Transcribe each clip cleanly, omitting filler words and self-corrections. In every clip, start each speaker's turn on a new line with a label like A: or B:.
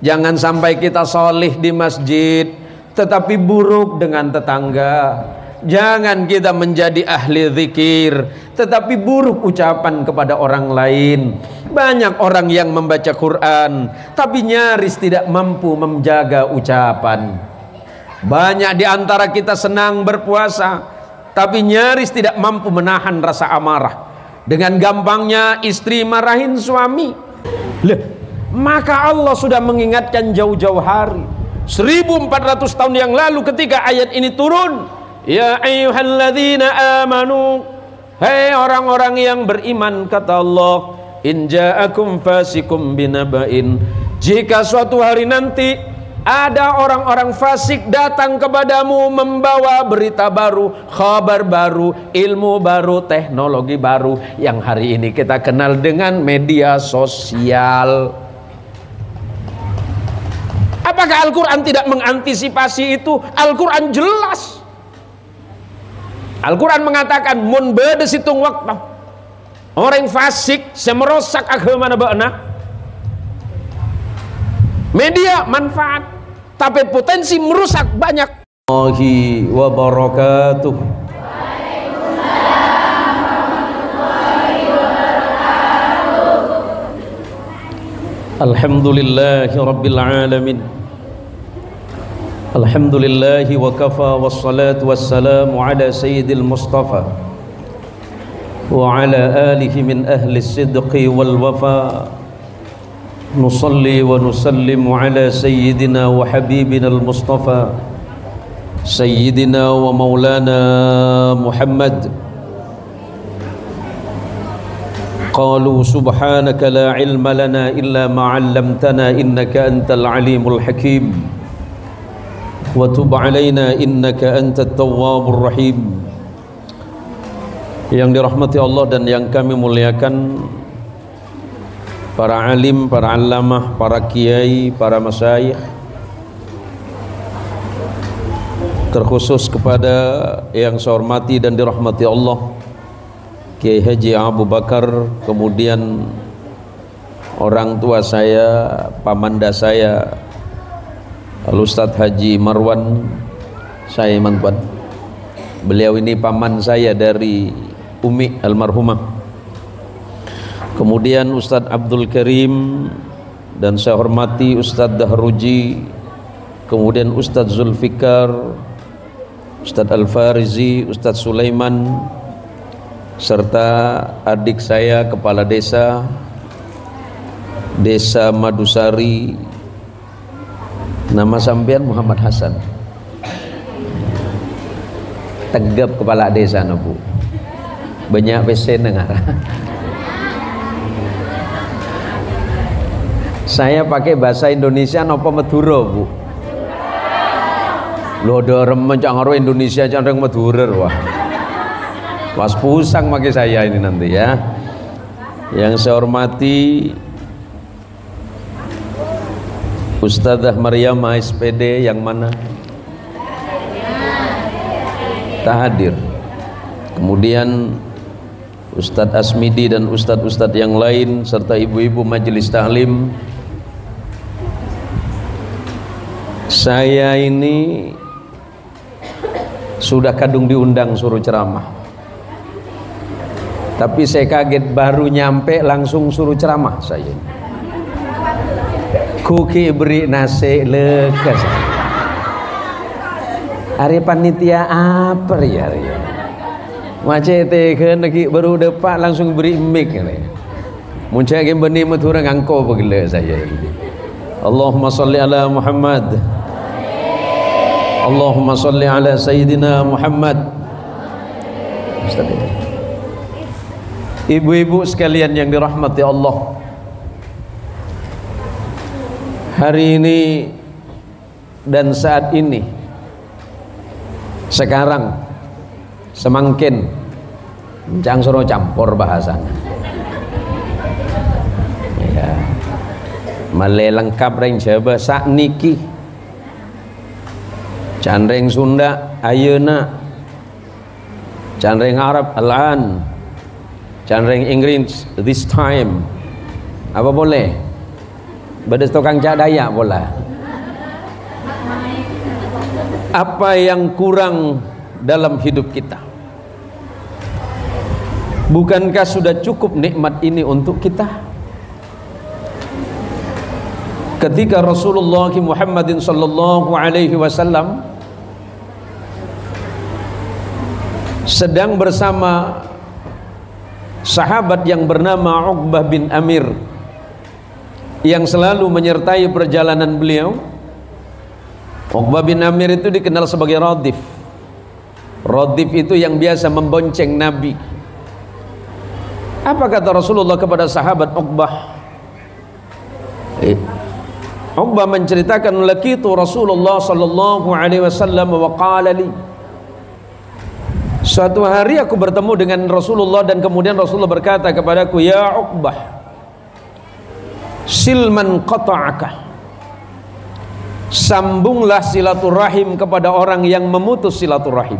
A: Jangan sampai kita solih di masjid tetapi buruk dengan tetangga. Jangan kita menjadi ahli zikir tetapi buruk ucapan kepada orang lain. Banyak orang yang membaca Quran tapi nyaris tidak mampu menjaga ucapan. Banyak di antara kita senang berpuasa tapi nyaris tidak mampu menahan rasa amarah. Dengan gampangnya istri marahin suami. Maka Allah sudah mengingatkan jauh-jauh hari, 1400 tahun yang lalu ketika ayat ini turun. Ya ayyuhalladzina amanu, hai orang-orang yang beriman, kata Allah, in ja'akum fasikum binaba'in, jika suatu hari nanti ada orang-orang fasik datang kepadamu membawa berita baru, kabar baru, ilmu baru, teknologi baru yang hari ini kita kenal dengan media sosial. Apakah Al-Quran tidak mengantisipasi itu? Al-Quran jelas. Al-Quran mengatakan mun bade situng waktu orang fasik semerosak agama nabana. Media manfaat tapi potensi merusak banyak. Wallahi wa barakatuh. Alhamdulillahi rabbil alamin. Alhamdulillahi wa kafa wassalatu wassalamu ala sayyidil mustafa wa ala alihi min ahli sidqi wal wafa. Nusalli wa nusallimu ala sayyidina wa habibina al-mustafa sayyidina wa maulana Muhammad. Qalu subhanaka la ilma lana illa ma 'allamtana innaka antal alimul hakim wa tub 'alaina innaka antat tawwabur rahim. Yang dirahmati Allah dan yang kami muliakan, para alim, para allamah, para kiai, para masyayikh, terkhusus kepada yang saya hormati dan dirahmati Allah Kiai Haji Abu Bakar, kemudian orang tua saya, pamanda saya Al-Ustadz Haji Marwan saya mantuan. Beliau ini paman saya dari Umi almarhumah. Kemudian Ustadz Abdul Karim dan saya hormati Ustadz Dahruji, kemudian Ustadz Zulfikar, Ustadz Al-Farizi, Ustadz Sulaiman, serta adik saya kepala desa Madusari, nama sampean Muhammad Hasan, tegap kepala desa no Bu, banyak pesen dengar. Saya pakai bahasa Indonesia nopo Madura Bu? Lo dorem mencangaro Indonesia candeng Madura wah. Was pusang pakai saya ini nanti ya. Yang saya hormati Ustadzah Maryam SPD yang mana? Tak hadir. Kemudian Ustadz Asmidi dan ustadz-ustadz yang lain serta ibu-ibu majelis taklim. Saya ini sudah kadung diundang suruh ceramah, tapi saya kaget baru nyampe langsung suruh ceramah. Saya kuki beri nasi lekas. Hari panitia apa ya? Macet kan lagi baru dapat langsung beri mic ni. Muncul game benih matura ngangko begila saya. Allahumma salli ala Muhammad. Allahumma salli ala Sayyidina Muhammad. Ibu-ibu sekalian yang dirahmati Allah, hari ini dan saat ini, sekarang, semangkin jangan suruh campur bahasanya ya, Malay lengkap ring Jawa sak niki, canreng Sunda ayeuna, canreng Arab al-an, canreng Inggris this time, apa boleh Bedes tukang cak Dayak pula. Apa yang kurang dalam hidup kita? Bukankah sudah cukup nikmat ini untuk kita? Ketika Rasulullah Muhammadin sallallahu alaihi wasallam sedang bersama sahabat yang bernama Uqbah bin Amir yang selalu menyertai perjalanan beliau. Uqbah bin Amir itu dikenal sebagai Radif. Radif itu yang biasa membonceng Nabi. Apa kata Rasulullah kepada sahabat Uqbah? Uqbah menceritakan, laqitu Rasulullah sallallahu alaihi wasallam wa qala li, suatu hari aku bertemu dengan Rasulullah dan kemudian Rasulullah berkata kepadaku, ya Uqbah, silman qata'aka, sambunglah silaturahim kepada orang yang memutus silaturahim.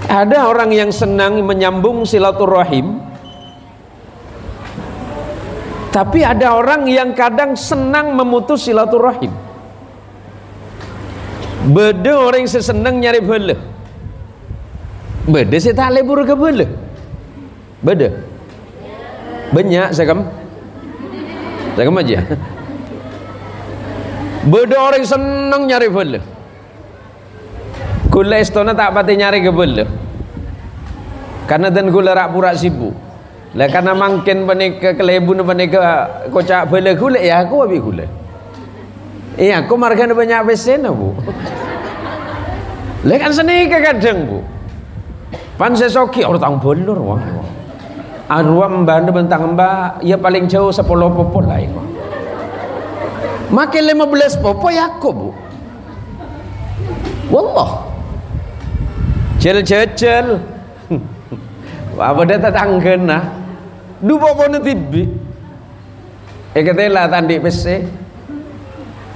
A: Ada orang yang senang menyambung silaturahim, tapi ada orang yang kadang senang memutus silaturahim. Beda orang yang senang nyari bela, beda saya tak lebur ke bela. Beda banyak segam aja. Beda orang senang nyari bela, gula istana tak pati nyari ke bela, karena dan gula rak purak sibuk lah, karena mungkin panik kelebun panik kocak bela gula ya aku habis gula. Iya aku margana banyak pesen bu. Lah kan seni kadang bu. Pan sesoki orang tang belur wah. Arwah mbak bentang mbak ya paling jauh 10 popo lah itu. Makin 15 popo ya aku bu. Wallah. Jel. Apa dia tetanggen nah. Du popo tibi. Ketela tandi PC.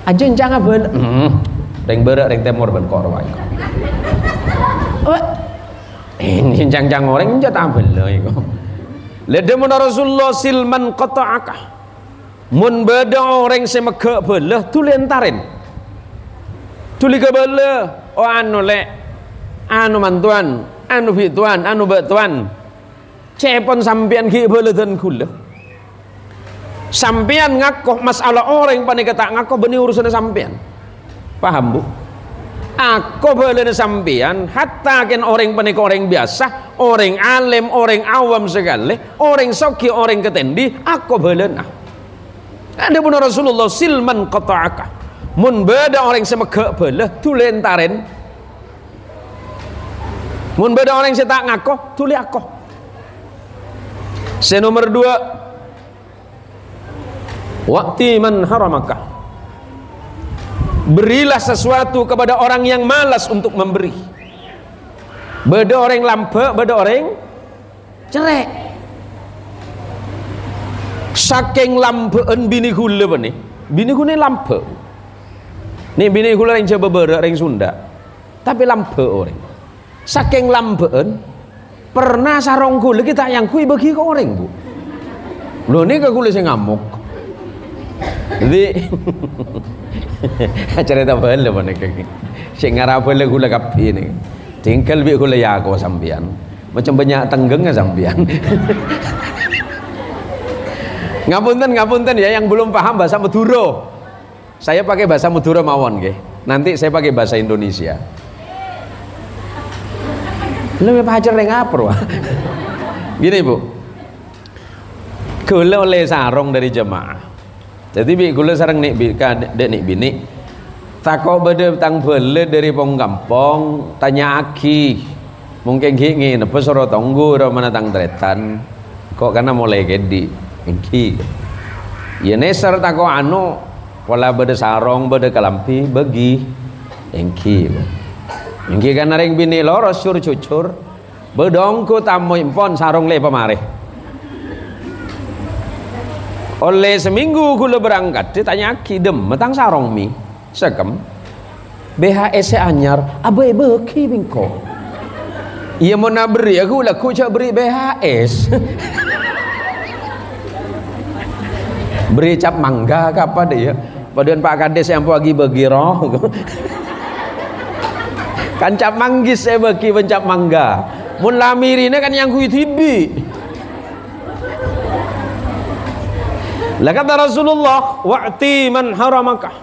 A: Ajeng jangan bel. Reng berak reng temor ben kor wae. Ini jang orang njat ambel iku. Lede mun Rasulullah silman qata'aka, mun beda orang semegak belah tuli entarin, tuli ke belah. Oh anu lek, anu mantuan, anu fituan, anu batuan, cepon sampian ki belah dan kula. Sampian ngakoh masalah orang panik kata ngakoh beni urusan sampian. Paham bu? Aku boleh sampian hatta kan orang panik orang biasa, orang alim, orang awam segala, orang soki, orang ketendi, aku boleh nah. Ada pun Rasulullah silman qata'aka, mun beda orang semegak belah tulentaren, mun beda orang setak ngakoh tuli aku. Nomor 2, waqti man haramaka, berilah sesuatu kepada orang yang malas untuk memberi. Beda orang lampe, beda orang cerek. Saking lampeun bini kula bani, bini kula lampe. Nih bini kula yang coba berak orang Sunda, tapi lampe orang. Saking lampeun, pernah sarong kula kita yang kui bagi ke orang bu. Loh ini ke kula saya ngamuk. Jadi cerita bela mana kaki, si ngarap bela gula kapi ni, tinggal bi gula ya aku sampian, macam banyak tenggengnya sampian. Ngapunten ya yang belum paham bahasa Madura, saya pakai bahasa Madura mawon ke, nanti saya pakai bahasa Indonesia. Lebih pacar yang apa? Gini bu, gula oleh sarong dari jemaah. Jadi bi gula sarang nik bi dek nik bini takok bede tang bele dari pong kampung tanya aki mungkin gini napa soro tonggu ro mana tang tretan kok karena mulai gede engki ya neser takok anu pola bede sarong bede kalampi bagi engki karena ring bini loro sur cucur bedongku tamu impon sarong le pamareh. Oleh seminggu gula berangkat ditanya kidem metang sarong mi segem BHS anyar abai beki bingko iya mau naberi aku lah ku cak beri BHS Beri cap mangga ke apa deh ya? Padahal Pak Kades yang pagi bagi roh. Kan cap manggis saya bagi pencap mangga. Mun lamirine kan yang kui tibi. Lah kata Rasulullah, wa'ti man haramaka.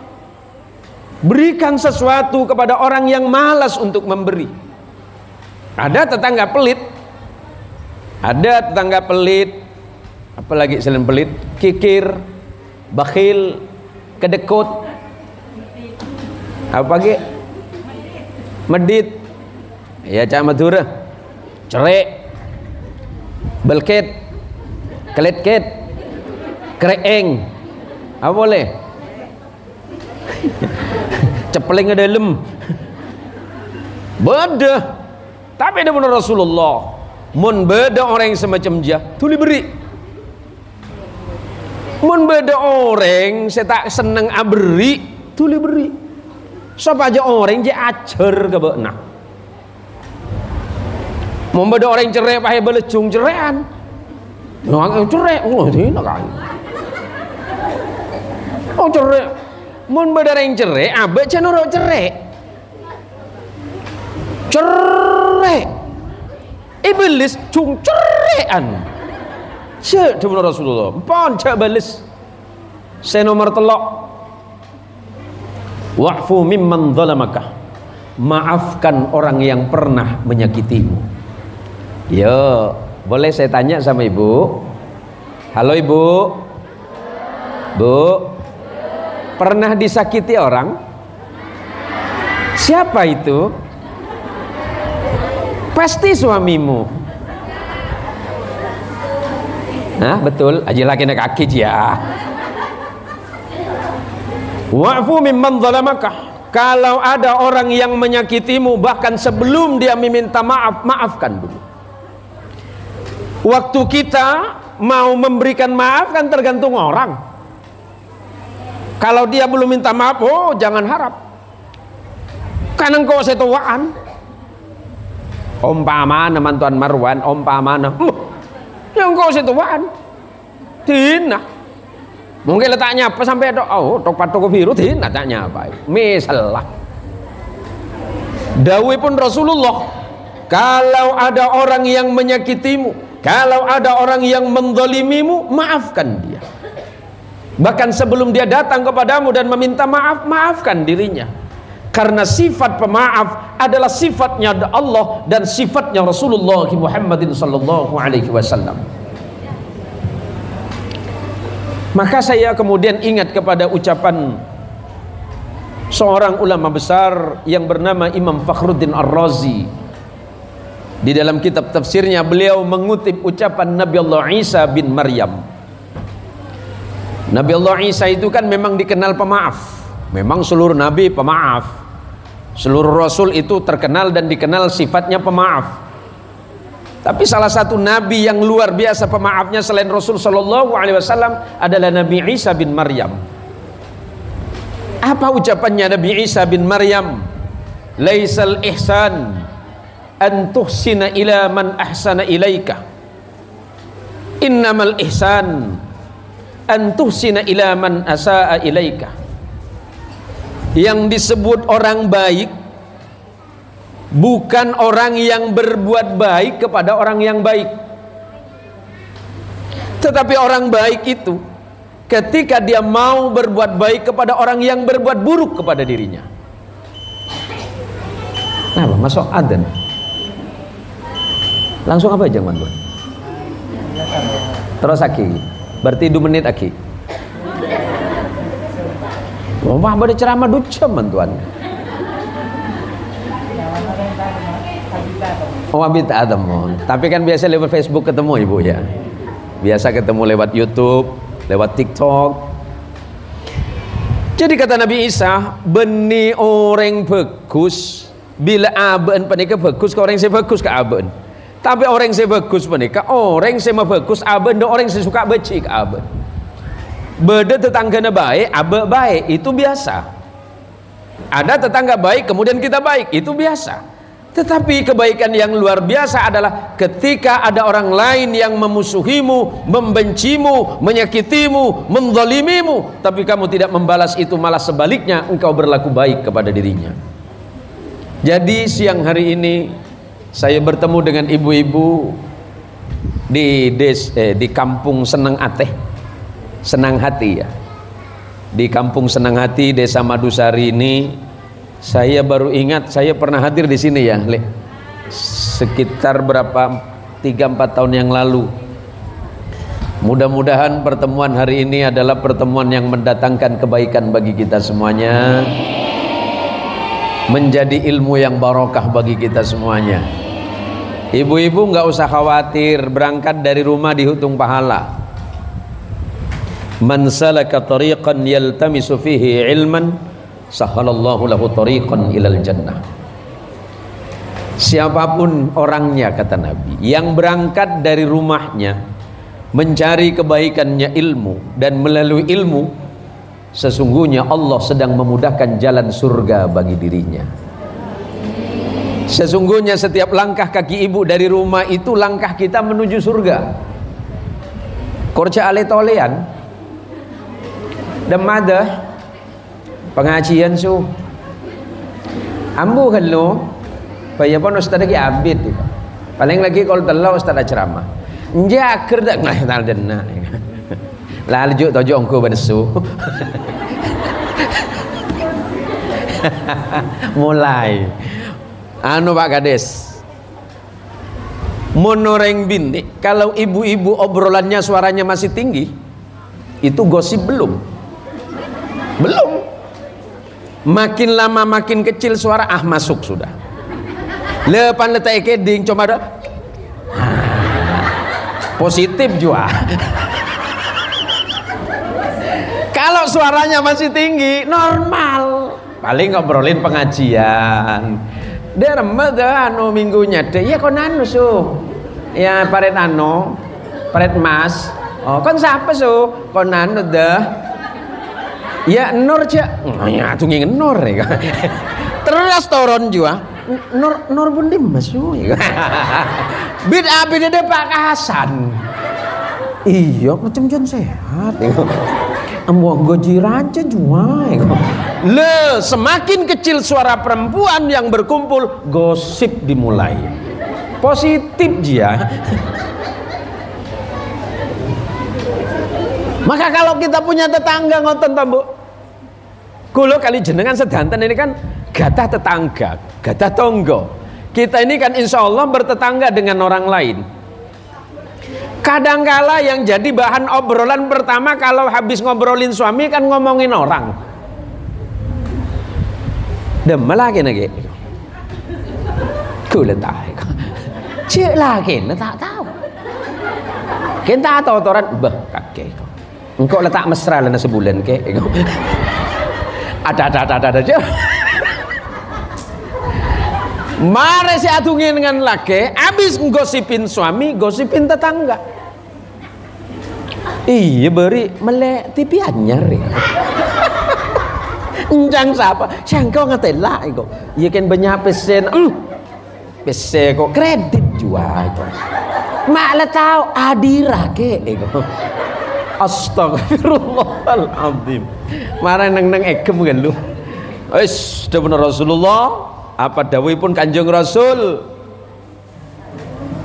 A: Berikan sesuatu kepada orang yang malas untuk memberi. Ada tetangga pelit. Ada tetangga pelit. Apalagi selain pelit, kikir, bakhil, kedekut. Apa lagi? Medit. Ya Cak Madura. Cerik. Belket. Keletket. Kreeng. Apa boleh? Cepling ke dalam. Beda. Tapi ada benar Rasulullah. Mun beda orang yang semacam dia, tuli beri. Mun beda orang saya tak seneng aberi, tuli beri. Siapa aja orang je acer ke benak. Mun beda orang cerai pakai belecung cerean. Yang cerai, oh ini kan. Oh cerai. Mun beda orang cerai, abe cenderung cerai. Cerai. Iblis cung cerean. Cek demi Rasulullah. Pon cek balis. Saya nomor telok. Wa'fu mimman zalamaka. Maafkan orang yang pernah menyakitimu. Yo, boleh saya tanya sama ibu? Halo ibu. Bu. Pernah disakiti orang? Siapa itu? Pasti suamimu. Nah betul, aja laki nak kaki ya. Wa'fu mimman zalamaka. Kalau ada orang yang menyakitimu, bahkan sebelum dia meminta maaf, maafkan dulu. Waktu kita mau memberikan maaf kan tergantung orang. Kalau dia belum minta maaf, oh jangan harap. Kan engkau setuaan. Umpamana mantuan Marwan, umpamana yang kau setuan tina mungkin letaknya apa sampai ada tok patok biru tina tanya apa misalnya dawi pun Rasulullah, kalau ada orang yang menyakitimu, kalau ada orang yang menzalimimu, maafkan dia. Bahkan sebelum dia datang kepadamu dan meminta maaf, maafkan dirinya. Karena sifat pemaaf adalah sifatnya Allah dan sifatnya Rasulullah Muhammadin sallallahu alaihi wasallam. Maka saya kemudian ingat kepada ucapan seorang ulama besar yang bernama Imam Fakhruddin Ar-Razi. Di dalam kitab tafsirnya beliau mengutip ucapan Nabi Allah Isa bin Maryam. Nabi Allah Isa itu kan memang dikenal pemaaf. Memang seluruh nabi pemaaf, seluruh rasul itu terkenal dan dikenal sifatnya pemaaf. Tapi salah satu nabi yang luar biasa pemaafnya selain Rasul sallallahu alaihi wasallam adalah Nabi Isa bin Maryam. Apa ucapannya Nabi Isa bin Maryam? Laisal ihsan an tuhsina ila man ahsana ilaika. Innamal ihsan an tuhsina ila man asaa ilaika. Yang disebut orang baik bukan orang yang berbuat baik kepada orang yang baik, tetapi orang baik itu ketika dia mau berbuat baik kepada orang yang berbuat buruk kepada dirinya. Nah, masuk adzan langsung apa aja mantuan terus aki berarti 2 menit aki. Wah, pada ceramah ducem mantuan. Oh, abit adam. Tapi kan biasa lewat Facebook ketemu ibu ya. Biasa ketemu lewat YouTube, lewat TikTok. Jadi kata Nabi Isa, beni orang bagus bila aben penika bagus ke orang yang bagus ke aben. Tapi orang yang bagus penika orang yang bagus aben dan orang yang suka becik aben. Beda tetangganya baik, abe baik, itu biasa. Ada tetangga baik, kemudian kita baik, itu biasa. Tetapi kebaikan yang luar biasa adalah ketika ada orang lain yang memusuhimu, membencimu, menyakitimu, menzalimimu, tapi kamu tidak membalas itu, malah sebaliknya engkau berlaku baik kepada dirinya. Jadi siang hari ini saya bertemu dengan ibu-ibu di kampung Senang Hati ya. Di kampung Senang Hati, Desa Madusari ini. Saya baru ingat, saya pernah hadir di sini ya, sekitar berapa 3-4 tahun yang lalu. Mudah-mudahan pertemuan hari ini adalah pertemuan yang mendatangkan kebaikan bagi kita semuanya, menjadi ilmu yang barokah bagi kita semuanya. Ibu-ibu nggak usah khawatir, berangkat dari rumah dihitung pahala. Man salaka tariqan yaltamisu fihi ilman sahalallahu lahu tariqan ilal jannah. Siapapun orangnya, kata Nabi, yang berangkat dari rumahnya mencari kebaikannya ilmu, dan melalui ilmu sesungguhnya Allah sedang memudahkan jalan surga bagi dirinya. Sesungguhnya setiap langkah kaki ibu dari rumah itu langkah kita menuju surga. Korca ale tolean demada pengajian su ambu kalau bayar pun ustaz lagi abid paling lagi kalau telah ustaz ceramah njakir tak ngal dena lalu juk tojo engko bensu mulai anu Pak Kades monoreng binti, kalau ibu-ibu obrolannya suaranya masih tinggi itu gosip belum. Makin lama makin kecil suara, masuk sudah. Lepan letak keding cuma ada positif juga. Kalau suaranya masih tinggi normal, paling ngobrolin pengajian. Dia remeh dah anu minggunya deh. Ya kon anu su, ya paret anu, paret mas. Oh kon siapa su? Kon anu dah. Ya nur cak, ya tunggu nur ya. Terus turun juga, nur pun dimas ya. Beda Pak Hasan. Iya macam jan sehat. Ambo gaji raja juga. Le semakin kecil suara perempuan yang berkumpul, gosip dimulai. Positif dia. Maka kalau kita punya tetangga ngoten ta, Bu. Kulo kali jenengan sedanten ini kan gadah tetangga, gadah tonggo. Kita ini kan insya Allah bertetangga dengan orang lain. Kadangkala yang jadi bahan obrolan pertama kalau habis ngobrolin suami kan ngomongin orang. Demel lagi nage. Kulo tak. Cik lagi, tak tahu. Kita tahu toran, bah kakek. Engkau letak mesra lana sebulan ke? Ada. Mari si atungin dengan laki, abis ngosipin suami, gosipin tetangga. Iya beri melek TV anyar ya. Enjang siapa? Siangkau ngatain lah iko. Iya kan banyak pesen, pesen kok kredit jual. Malah tahu adira ke iko. Astagfirullahaladzim. Marah neng egem kan lu. Wis dawuh Rasulullah, apa dawuhipun Kanjeng Rasul?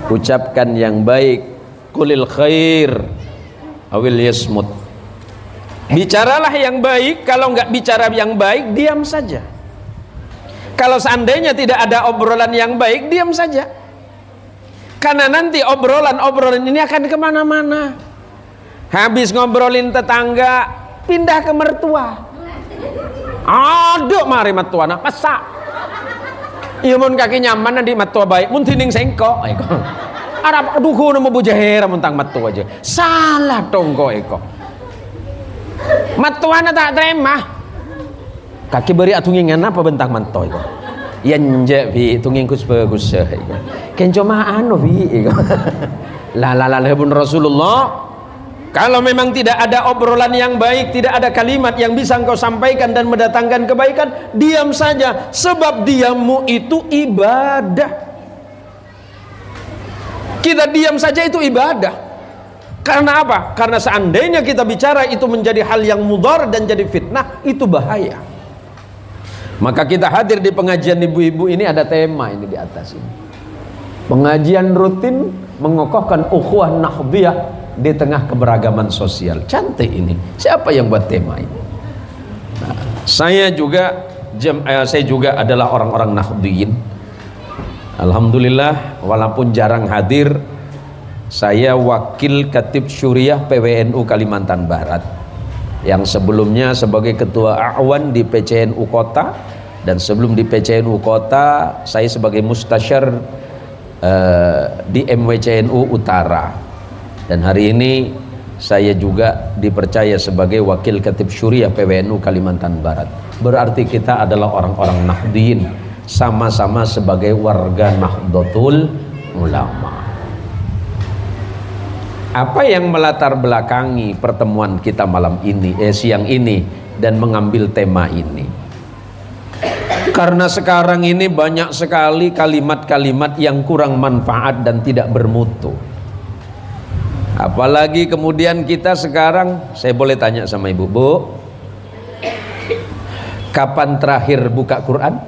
A: Ucapkan yang baik, qulil khair awil yasmut. Bicaralah yang baik, kalau enggak bicara yang baik diam saja. Kalau seandainya tidak ada obrolan yang baik, diam saja. Karena nanti obrolan ini akan kemana-mana. Habis ngobrolin tetangga, pindah ke mertua. Aduh, mari mertua nak masak. Iya mun kaki nyaman nanti mertua baik, mun tining sengkok. Arab duku nama bujahera mentang mertua aja. Salah tonggo eko. Mertua tak terima. Kaki beri atungin apa bentang mantoy eko. Yenje bi tungingkus bagus eko. Ken cuma anu bi eko. La pun Rasulullah Kalau memang tidak ada obrolan yang baik, tidak ada kalimat yang bisa engkau sampaikan dan mendatangkan kebaikan, diam saja, sebab diammu itu ibadah. Kita diam saja itu ibadah. Karena apa? Karena seandainya kita bicara itu menjadi hal yang mudhar dan jadi fitnah, itu bahaya. Maka kita hadir di pengajian ibu-ibu ini, ada tema ini di atas ini. Pengajian rutin mengokohkan ukhuwah nahdhiyah di tengah keberagaman sosial. Cantik ini. Siapa yang buat tema ini? Nah, saya juga adalah orang-orang Nahdliyin. Alhamdulillah, walaupun jarang hadir, saya wakil Khatib Syuriah PWNU Kalimantan Barat, yang sebelumnya sebagai ketua A'wan di PCNU Kota, dan sebelum di PCNU Kota saya sebagai mustasyar di MWCNU Utara. Dan hari ini saya juga dipercaya sebagai wakil Khatib Syuriah PWNU Kalimantan Barat. Berarti kita adalah orang-orang Nahdliyin, sama-sama sebagai warga Nahdlatul Ulama. Apa yang melatar belakangi pertemuan kita malam ini, siang ini, dan mengambil tema ini? Karena sekarang ini banyak sekali kalimat-kalimat yang kurang manfaat dan tidak bermutu. Apalagi kemudian kita sekarang, saya boleh tanya sama ibu, Bu, kapan terakhir buka Quran?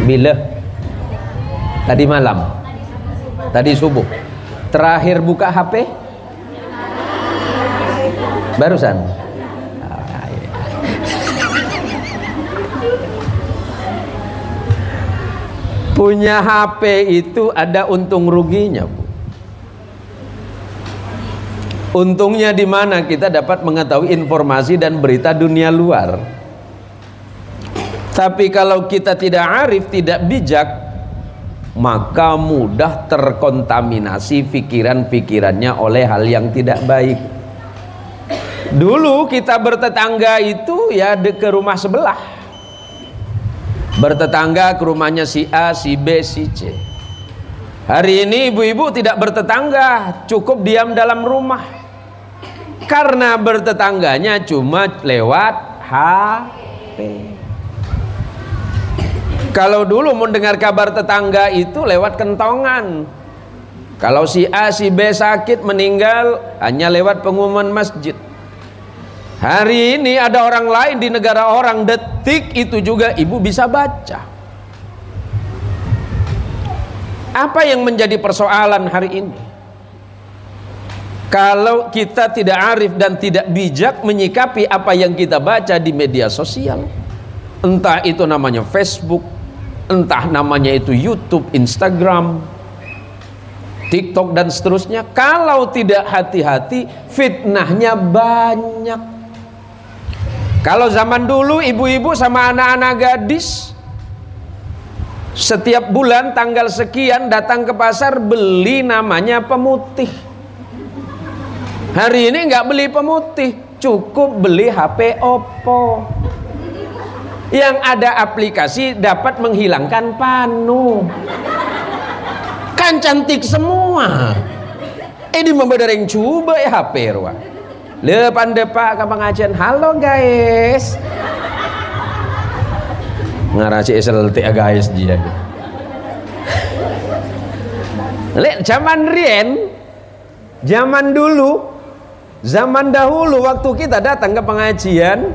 A: Bila? Tadi malam? Tadi subuh? Terakhir buka HP? Barusan? Punya HP itu ada untung ruginya, Bu. Untungnya di mana? Kita dapat mengetahui informasi dan berita dunia luar. Tapi kalau kita tidak arif, tidak bijak, maka mudah terkontaminasi pikiran-pikirannya oleh hal yang tidak baik. Dulu kita bertetangga itu ya ke rumah sebelah, bertetangga ke rumahnya si A, si B, si C. Hari ini ibu-ibu tidak bertetangga, cukup diam dalam rumah. Karena bertetangganya cuma lewat HP. Kalau dulu mendengar kabar tetangga itu lewat kentongan. Kalau si A, si B sakit meninggal hanya lewat pengumuman masjid. Hari ini ada orang lain di negara orang, detik itu juga ibu bisa baca. Apa yang menjadi persoalan hari ini? Kalau kita tidak arif dan tidak bijak menyikapi apa yang kita baca di media sosial, entah itu namanya Facebook, entah namanya itu YouTube, Instagram, TikTok dan seterusnya, kalau tidak hati-hati fitnahnya banyak. Kalau zaman dulu ibu-ibu sama anak-anak gadis setiap bulan tanggal sekian datang ke pasar beli namanya pemutih. Hari ini nggak beli pemutih, cukup beli HP Oppo yang ada aplikasi dapat menghilangkan panu. Kan cantik semua. Ini membedareng coba ya HP ruang. Lepan depak ke pengajian. Halo guys. Ngarasi SLT guys dia. Lek zaman rien, zaman dulu, zaman dahulu waktu kita datang ke pengajian,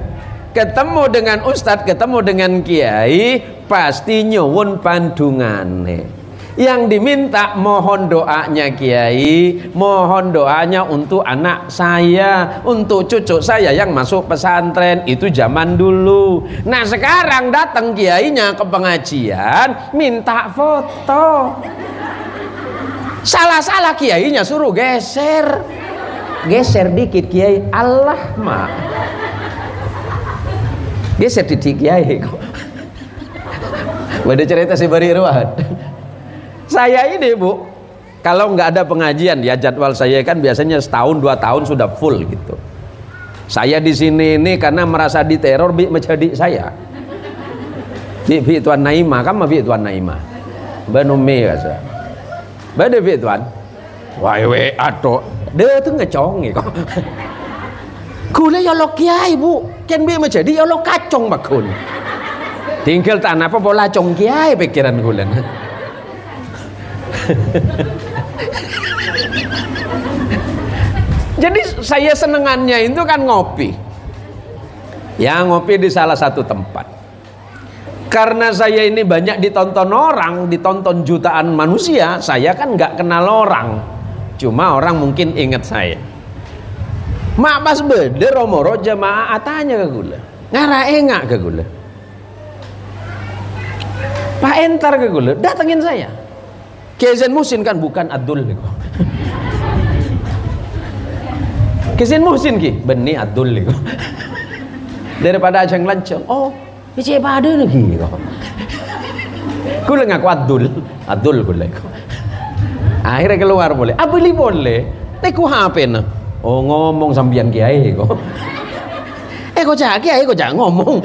A: ketemu dengan ustadz, ketemu dengan kiai, pasti nyuwun pandungane. Yang diminta mohon doanya kiai, mohon doanya untuk anak saya, untuk cucu saya yang masuk pesantren. Itu zaman dulu. Nah sekarang datang kiainya ke pengajian minta foto. Salah-salah kiainya suruh geser. Geser dikit kiai, Allah mak. Geser dikit kiai kok. Ada cerita si Bari Ruat. Saya ini Bu, kalau nggak ada pengajian ya, jadwal saya kan biasanya setahun 2 tahun sudah full gitu. Saya di sini ini karena merasa diteror menjadi saya. Bi Tuan Naima, kamu bi Tuan Naima. Benume kasa. Bade bi Tuan. Wah we ato Dia tuh ngecong kok. Kule ya lo kiai bu, kan bi menjadi ya lo kacong bakun. Tinggal tanah apa bola cong kiai pikiran kule. Jadi saya senengannya itu kan ngopi. Ya ngopi di salah satu tempat. Karena saya ini banyak ditonton orang, ditonton jutaan manusia, saya kan nggak kenal orang. Cuma orang mungkin ingat saya. Mak pas bede romoro jamaah atanya ke gula. Ngarae nggak ke gula. Pak entar ke gula, datengin saya. Kezen Muhsin kan bukan Abdul. Kezen Muhsin ki, beni Abdul. Daripada ajang lancang, oh, ini pada lagi. Gula ngaku Abdul gula. Akhirnya keluar boleh, abeli boleh. Teku HP na. Oh ngomong sambian kiai kok. Kok cak kiai kok cak ngomong.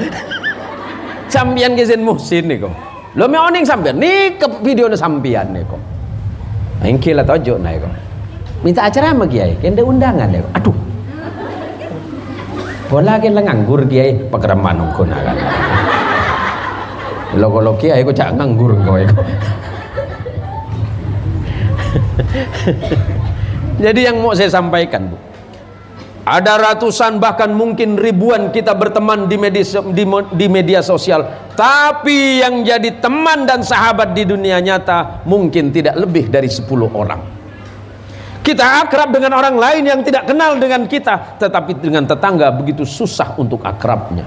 A: Sambian Kezen Muhsin nih kok. Lo mau oning sambian nih ke video na sambian nih kok. Engkil atau ojo nih kok. Minta acara sama kiai, kende undangan deh. Aduh. Bola kan nganggur kiai pekeraman kok kan. Lo kiai kok cak nganggur kok. Jadi yang mau saya sampaikan bu, ada ratusan bahkan mungkin ribuan kita berteman di media sosial, tapi yang jadi teman dan sahabat di dunia nyata mungkin tidak lebih dari 10 orang. Kita akrab dengan orang lain yang tidak kenal dengan kita, tetapi dengan tetangga begitu susah untuk akrabnya.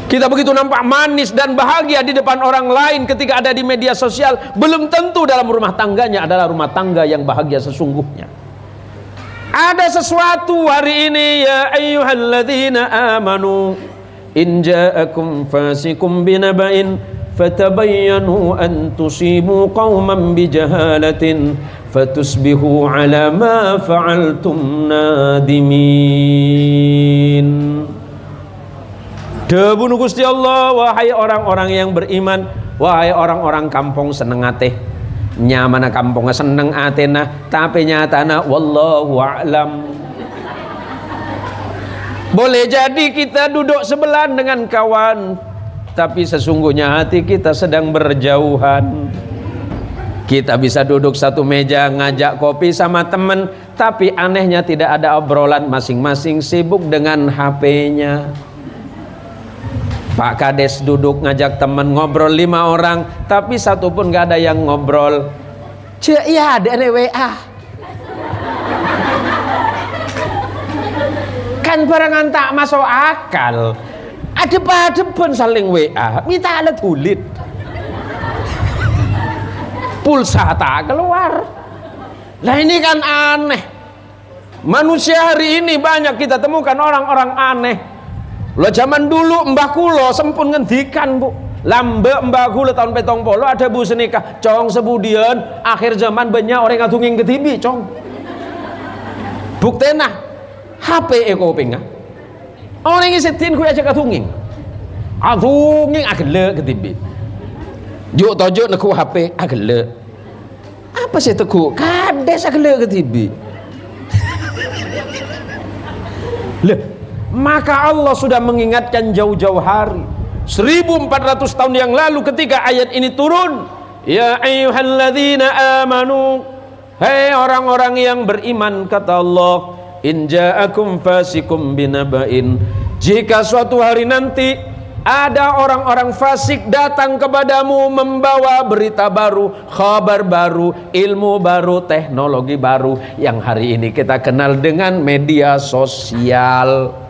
A: Kita begitu nampak manis dan bahagia di depan orang lain ketika ada di media sosial, belum tentu dalam rumah tangganya adalah rumah tangga yang bahagia sesungguhnya. Ada sesuatu hari ini, ya ayyuhalladzina amanu in ja'akum fasikum binaba'in fatabayyanu an tusibu qauman bijahalatin fatusbihu ala ma fa'altum nadimin. Debu Gusti Allah, wahai orang-orang yang beriman, wahai orang-orang kampung seneng ateh, nyamana kampungnya seneng atena, tapi nyatana wallahu a'lam. Boleh jadi kita duduk sebelah dengan kawan, tapi sesungguhnya hati kita sedang berjauhan. Kita bisa duduk satu meja ngajak kopi sama temen, tapi anehnya tidak ada obrolan, masing-masing sibuk dengan HP-nya. Pak Kades duduk ngajak temen ngobrol 5 orang, tapi satu pun gak ada yang ngobrol. Cek ya ada WA. Kan barengan tak masuk akal. Ada pun saling WA, minta alat kulit. Pulsa tak keluar. Lah ini kan aneh. Manusia hari ini banyak kita temukan orang-orang aneh. Lo zaman dulu mbah kulo sempun ngendikan bu, lambe mbah kulo tahun 70 ada bu senikah cong sebudian akhir zaman banyak orang ngatungin ke TV cong. Buktena HP eko pingah orang yang setin ku aja katungin agak ke TV juk tojuk neku HP agak apa sih teku kades agak ke TV leh. Maka Allah sudah mengingatkan jauh-jauh hari 1400 tahun yang lalu ketika ayat ini turun, ya ayyuhalladzina amanu, hai orang-orang yang beriman, kata Allah, in ja'akum fasikum binaba'in, jika suatu hari nanti ada orang-orang fasik datang kepadamu membawa berita baru, kabar baru, ilmu baru, teknologi baru yang hari ini kita kenal dengan media sosial.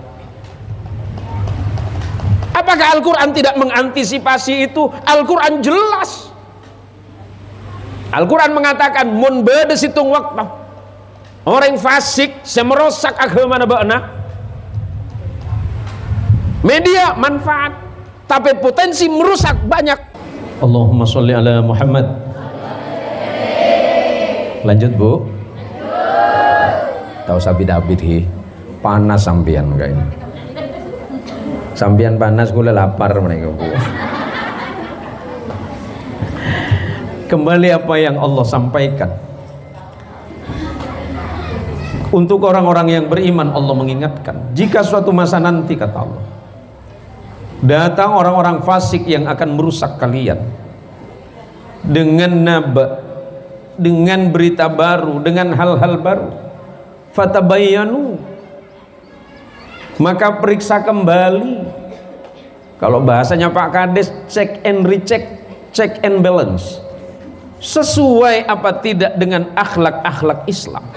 A: Apakah Al-Quran tidak mengantisipasi itu? Al-Quran jelas. Al-Quran mengatakan mun bade situng waktu orang fasik semerosak agama nabana. Media manfaat, tapi potensi merusak banyak. Allahumma sholli ala Muhammad. Lanjut bu. Tahu sabit-abit hi panas sampean kayaknya. Sambian panas gula lapar mereka bu. Kembali apa yang Allah sampaikan. Untuk orang-orang yang beriman Allah mengingatkan, jika suatu masa nanti kata Allah datang orang-orang fasik yang akan merusak kalian dengan naba, dengan berita baru, dengan hal-hal baru, fatabayyanu, maka periksa kembali. Kalau bahasanya Pak Kades, check and recheck, check and balance, sesuai apa tidak dengan akhlak-akhlak Islam.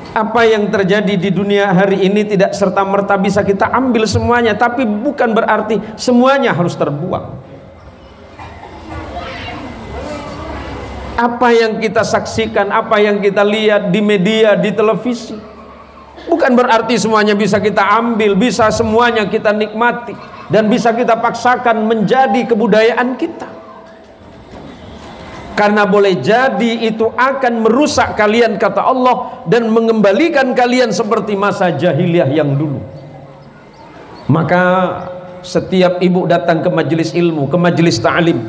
A: Apa yang terjadi di dunia hari ini tidak serta-merta bisa kita ambil semuanya, tapi bukan berarti semuanya harus terbuang. Apa yang kita saksikan, apa yang kita lihat di media, di televisi, bukan berarti semuanya bisa kita ambil, bisa semuanya kita nikmati, dan bisa kita paksakan menjadi kebudayaan kita. Karena boleh jadi itu akan merusak kalian kata Allah, dan mengembalikan kalian seperti masa jahiliyah yang dulu. Maka setiap ibu datang ke majelis ilmu, ke majelis ta'lim,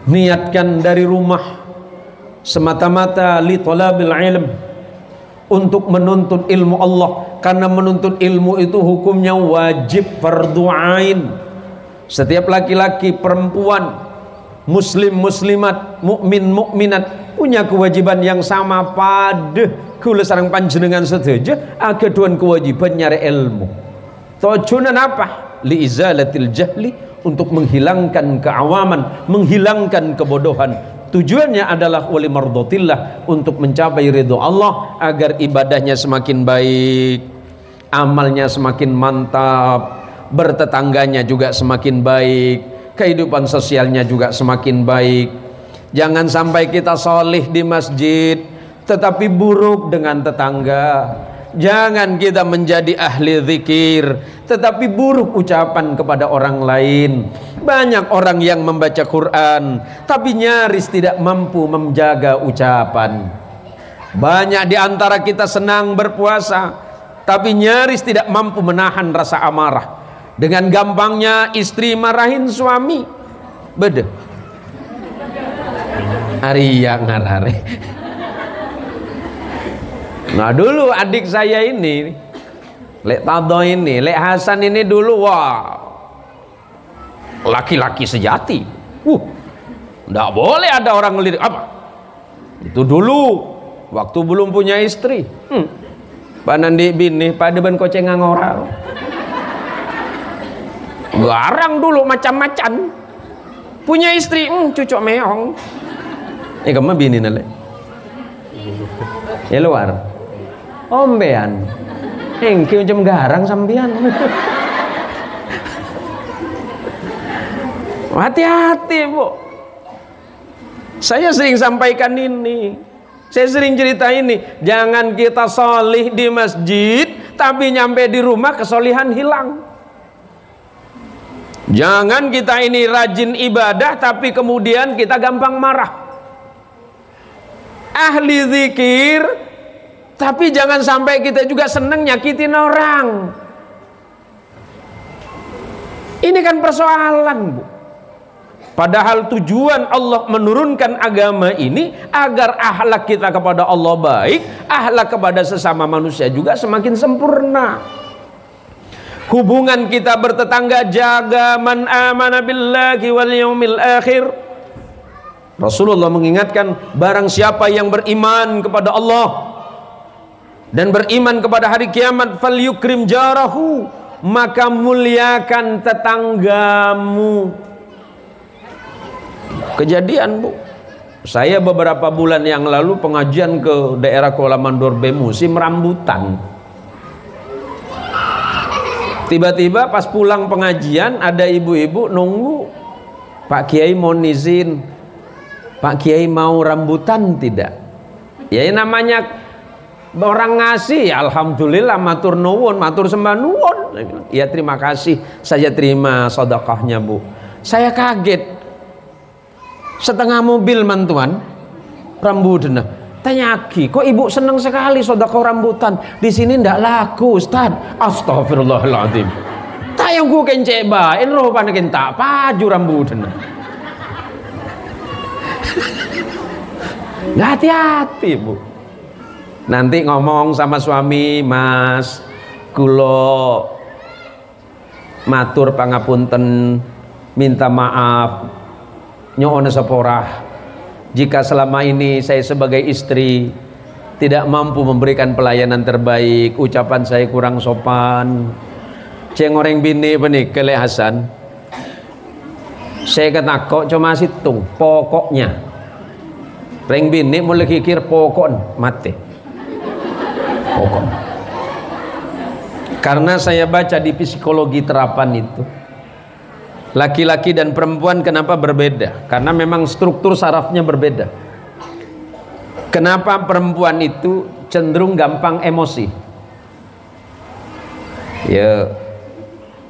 A: niatkan dari rumah semata-mata li talabil ilm, untuk menuntut ilmu Allah. Karena menuntut ilmu itu hukumnya wajib, fardu ain. Setiap laki-laki, perempuan, muslim muslimat, mukmin mukminat punya kewajiban yang sama pada kula sareng panjenengan sedaya. Keduan kewajiban nyari ilmu. Tujuan apa? Li izalatil jahli, untuk menghilangkan keawaman, menghilangkan kebodohan. Tujuannya adalah wali mardotillah, untuk mencapai ridho Allah, agar ibadahnya semakin baik, amalnya semakin mantap, bertetangganya juga semakin baik, kehidupan sosialnya juga semakin baik. Jangan sampai kita solih di masjid tetapi buruk dengan tetangga. Jangan kita menjadi ahli zikir tetapi buruk ucapan kepada orang lain. Banyak orang yang membaca Quran tapi nyaris tidak mampu menjaga ucapan. Banyak di antara kita senang berpuasa tapi nyaris tidak mampu menahan rasa amarah. Dengan gampangnya istri marahin suami, beda. Arya ngarare. Nah dulu adik saya ini, Lek Tado ini, Lek Hasan ini dulu, wah, laki-laki sejati. Nggak boleh ada orang ngelirik apa. Itu dulu, waktu belum punya istri. Panandi bini, pada ban koceng ngorang. Garang dulu macam-macam. Punya istri, cucok meong. Kamu bini nale. Ya luar. Ombean. Engki macam garang sambian. Hati-hati, Bu. Saya sering sampaikan ini. Saya sering cerita ini. Jangan kita solih di masjid tapi nyampe di rumah kesolihan hilang. Jangan kita ini rajin ibadah tapi kemudian kita gampang marah. Ahli zikir tapi jangan sampai kita juga seneng nyakitin orang. Ini kan persoalan, Bu. Padahal tujuan Allah menurunkan agama ini agar akhlak kita kepada Allah baik, akhlak kepada sesama manusia juga semakin sempurna. Hubungan kita bertetangga jaga, man amana billahi wal yaumil akhir. Rasulullah mengingatkan, barang siapa yang beriman kepada Allah dan beriman kepada hari kiamat, falyukrim jarahu, maka muliakan tetanggamu. Kejadian, Bu. Saya beberapa bulan yang lalu pengajian ke daerah Kuala Mandor Bemusim rambutan. Tiba-tiba pas pulang pengajian ada ibu-ibu nunggu, Pak Kiai mau izin, Pak Kiai mau rambutan tidak? Ya namanya orang ngasih, ya alhamdulillah, matur nuwun, matur sembah nuwun. Ya terima kasih, saya terima sedekahnya, Bu. Saya kaget, setengah mobil mantuan rambutan. Tanya Aki, kok ibu senang sekali sedekah rambutan? Di sini ndak laku, Ustaz. Astagfirullahaladzim. Tayang ku kencek bae, roh panekin tak paju rambutan. Hati-hati, Bu. Nanti ngomong sama suami, Mas, kulo matur pangapunten, minta maaf, nyuwun seporah jika selama ini saya sebagai istri tidak mampu memberikan pelayanan terbaik, ucapan saya kurang sopan. Ceng orang bini benih Kele Hasan, saya kata kok cuma situng pokoknya. Reng bini mulai kikir pokok mati. Pokok. Karena saya baca di psikologi terapan itu, laki-laki dan perempuan kenapa berbeda? Karena memang struktur sarafnya berbeda. Kenapa perempuan itu cenderung gampang emosi? Ya,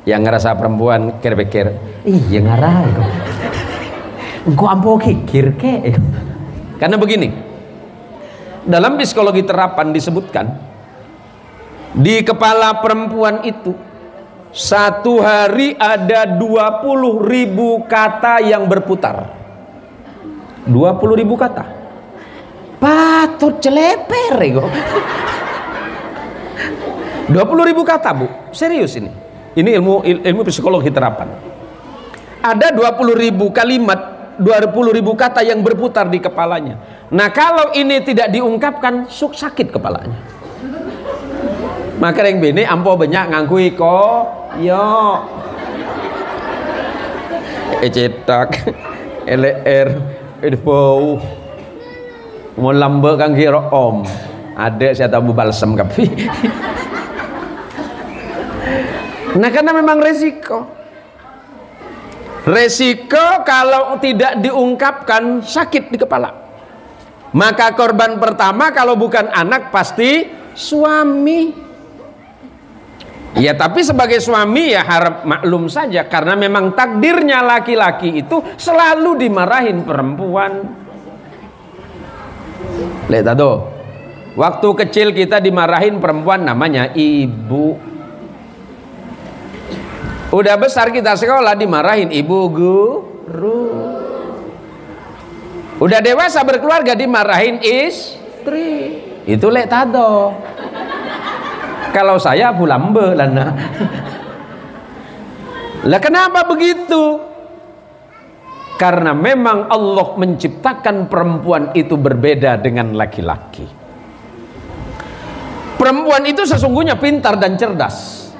A: yang ngerasa perempuan kira-kira, iya ngarah, engkau ampo kikir ke? Karena begini, dalam psikologi terapan disebutkan, di kepala perempuan itu satu hari ada 20.000 kata yang berputar. 20.000 kata. Patut celeper ego. 20.000 kata, Bu. Serius ini. Ini ilmu psikologi terapan. Ada 20.000 kalimat, 20.000 kata yang berputar di kepalanya. Nah, kalau ini tidak diungkapkan, sakit kepalanya. Maka yang bini ampo banyak ngangkui kok yo cetak LR bau mau lambe kang kira om ada saya tahu balsam kapi. Nah, karena memang resiko kalau tidak diungkapkan sakit di kepala. Maka korban pertama kalau bukan anak pasti suami. Ya, tapi sebagai suami ya harap maklum saja, karena memang takdirnya laki-laki itu selalu dimarahin perempuan. Lihat tuh, waktu kecil kita dimarahin perempuan namanya ibu. Udah besar kita sekolah dimarahin ibu guru. Udah dewasa berkeluarga dimarahin istri. Itu lihat tado. Kalau saya bulambe lana. Lah kenapa begitu? Karena memang Allah menciptakan perempuan itu berbeda dengan laki-laki. Perempuan itu sesungguhnya pintar dan cerdas.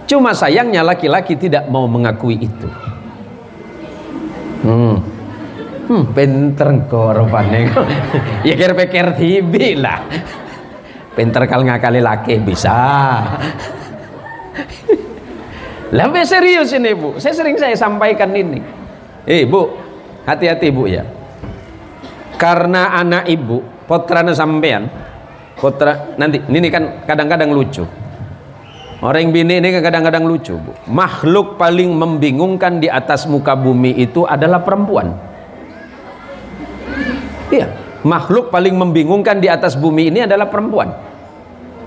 A: Cuma sayangnya laki-laki tidak mau mengakui itu. Pinter korbannya. Ya kira-kira tibi lah. Pinter kal ngakali laki bisa. Lebih serius ini, Bu. Saya sampaikan ini. Bu, hati-hati, Bu ya. Karena anak ibu, potrana sampean, nanti ini kan kadang-kadang lucu. Orang bini ini kadang-kadang lucu, Bu. Makhluk paling membingungkan di atas muka bumi itu adalah perempuan. Iya, makhluk paling membingungkan di atas bumi ini adalah perempuan.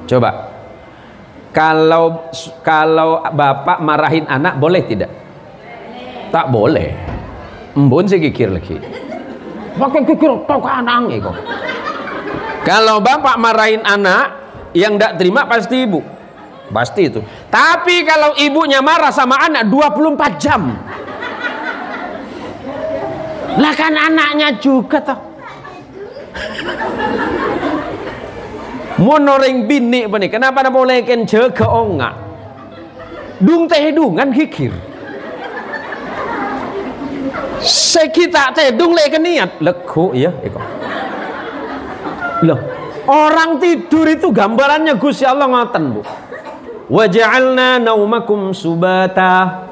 A: Coba, kalau bapak marahin anak boleh tidak? Tak boleh. Embun sih kikir lagi. Pakai kikir tau ke anak kok. Kalau bapak marahin anak, yang tidak terima pasti ibu. Pasti itu. Tapi kalau ibunya marah sama anak 24 jam. Lah kan anaknya juga toh. Monoring bini apa nih? Kenapa nak boleh kencer ke onga? Dung teh dungan kikir. Sekita teh dung lek niat lekuk ya, eko. Loh, orang tidur itu gambarannya Gusti Allah ngoten, Bu. Wa ja'alna naumakum subata.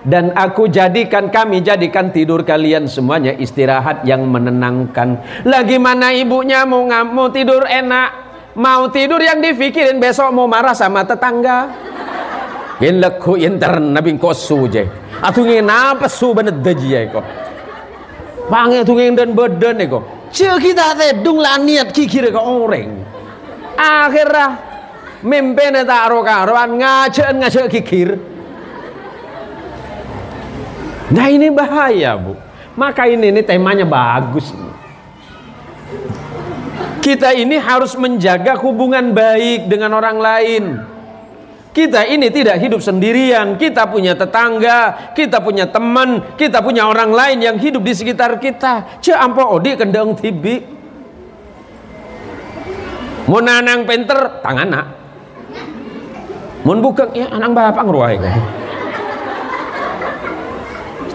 A: Dan kami jadikan tidur kalian semuanya istirahat yang menenangkan. Lagi mana ibunya mau tidur enak, mau tidur yang difikirin besok mau marah sama tetangga. Yen leku intern nabing kosu je. Atu ngin apa su benet deji eko. Pange tu ngin dan badan eko. Cie kita teh dung laniat kikir ke orang. Akhirnya mimpin tak rokaroan ngajak kikir. Nah ini bahaya, Bu. Maka ini temanya bagus. Kita ini harus menjaga hubungan baik dengan orang lain. Kita ini tidak hidup sendirian. Kita punya tetangga, kita punya teman, kita punya orang lain yang hidup di sekitar kita. Cek ampo odi kendang tibi. Mau nanang penter tangan nak. Mau buka ya anang bapak ngeruai.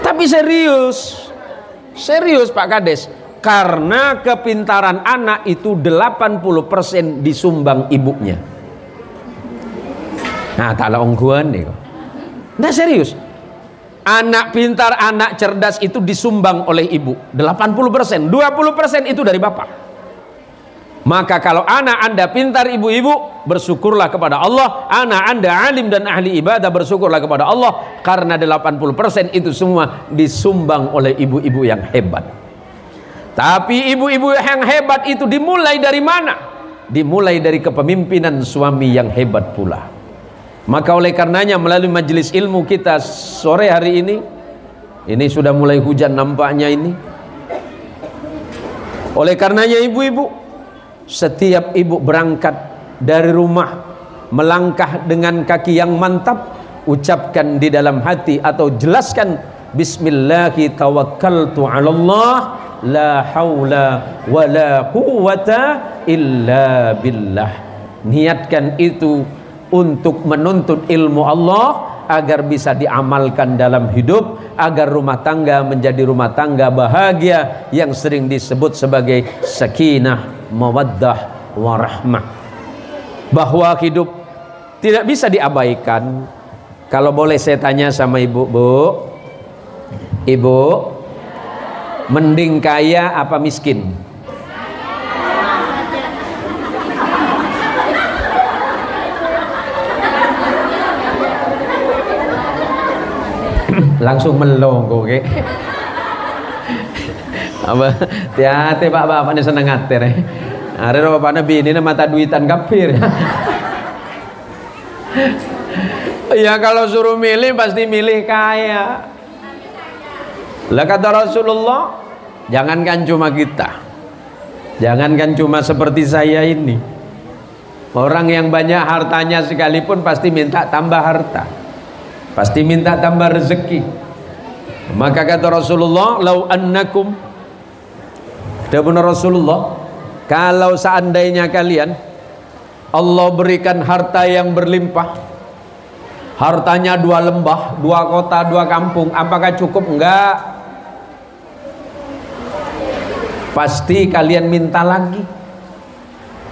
A: Tapi serius Pak Kades. Karena kepintaran anak itu 80% disumbang ibunya. Nah, tak lah ongguan nih. Nah, serius. Anak pintar, anak cerdas itu disumbang oleh ibu. 80%, 20% itu dari bapak. Maka kalau anak Anda pintar ibu-ibu, bersyukurlah kepada Allah. Anak Anda alim dan ahli ibadah, bersyukurlah kepada Allah. Karena 80% itu semua disumbang oleh ibu-ibu yang hebat. Tapi ibu-ibu yang hebat itu dimulai dari mana? Dimulai dari kepemimpinan suami yang hebat pula. Maka oleh karenanya melalui majelis ilmu kita sore hari ini sudah mulai hujan nampaknya ini. Oleh karenanya ibu-ibu, setiap ibu berangkat dari rumah melangkah dengan kaki yang mantap, ucapkan di dalam hati atau jelaskan bismillahi tawakkaltu 'alallah la haula wala quwwata illa billah. Niatkan itu untuk menuntut ilmu Allah agar bisa diamalkan dalam hidup, agar rumah tangga menjadi rumah tangga bahagia yang sering disebut sebagai sakinah, mawaddah, warahmah. Bahwa hidup tidak bisa diabaikan. Kalau boleh saya tanya sama ibu, ibu mending kaya apa miskin? Langsung melong kok. Apa? Hati-hati Pak, bapaknya seneng ngatir. Ada bapak nabi ini mata duitan kafir. Ya kalau suruh milih pasti milih kaya. Lah kata Rasulullah, jangankan cuma kita, jangankan cuma seperti saya ini, orang yang banyak hartanya sekalipun pasti minta tambah harta, pasti minta tambah rezeki. Maka kata Rasulullah, lau annakum, kata Rasulullah, kalau seandainya kalian Allah berikan harta yang berlimpah, hartanya 2 lembah, 2 kota, 2 kampung, apakah cukup? Enggak. Pasti kalian minta lagi.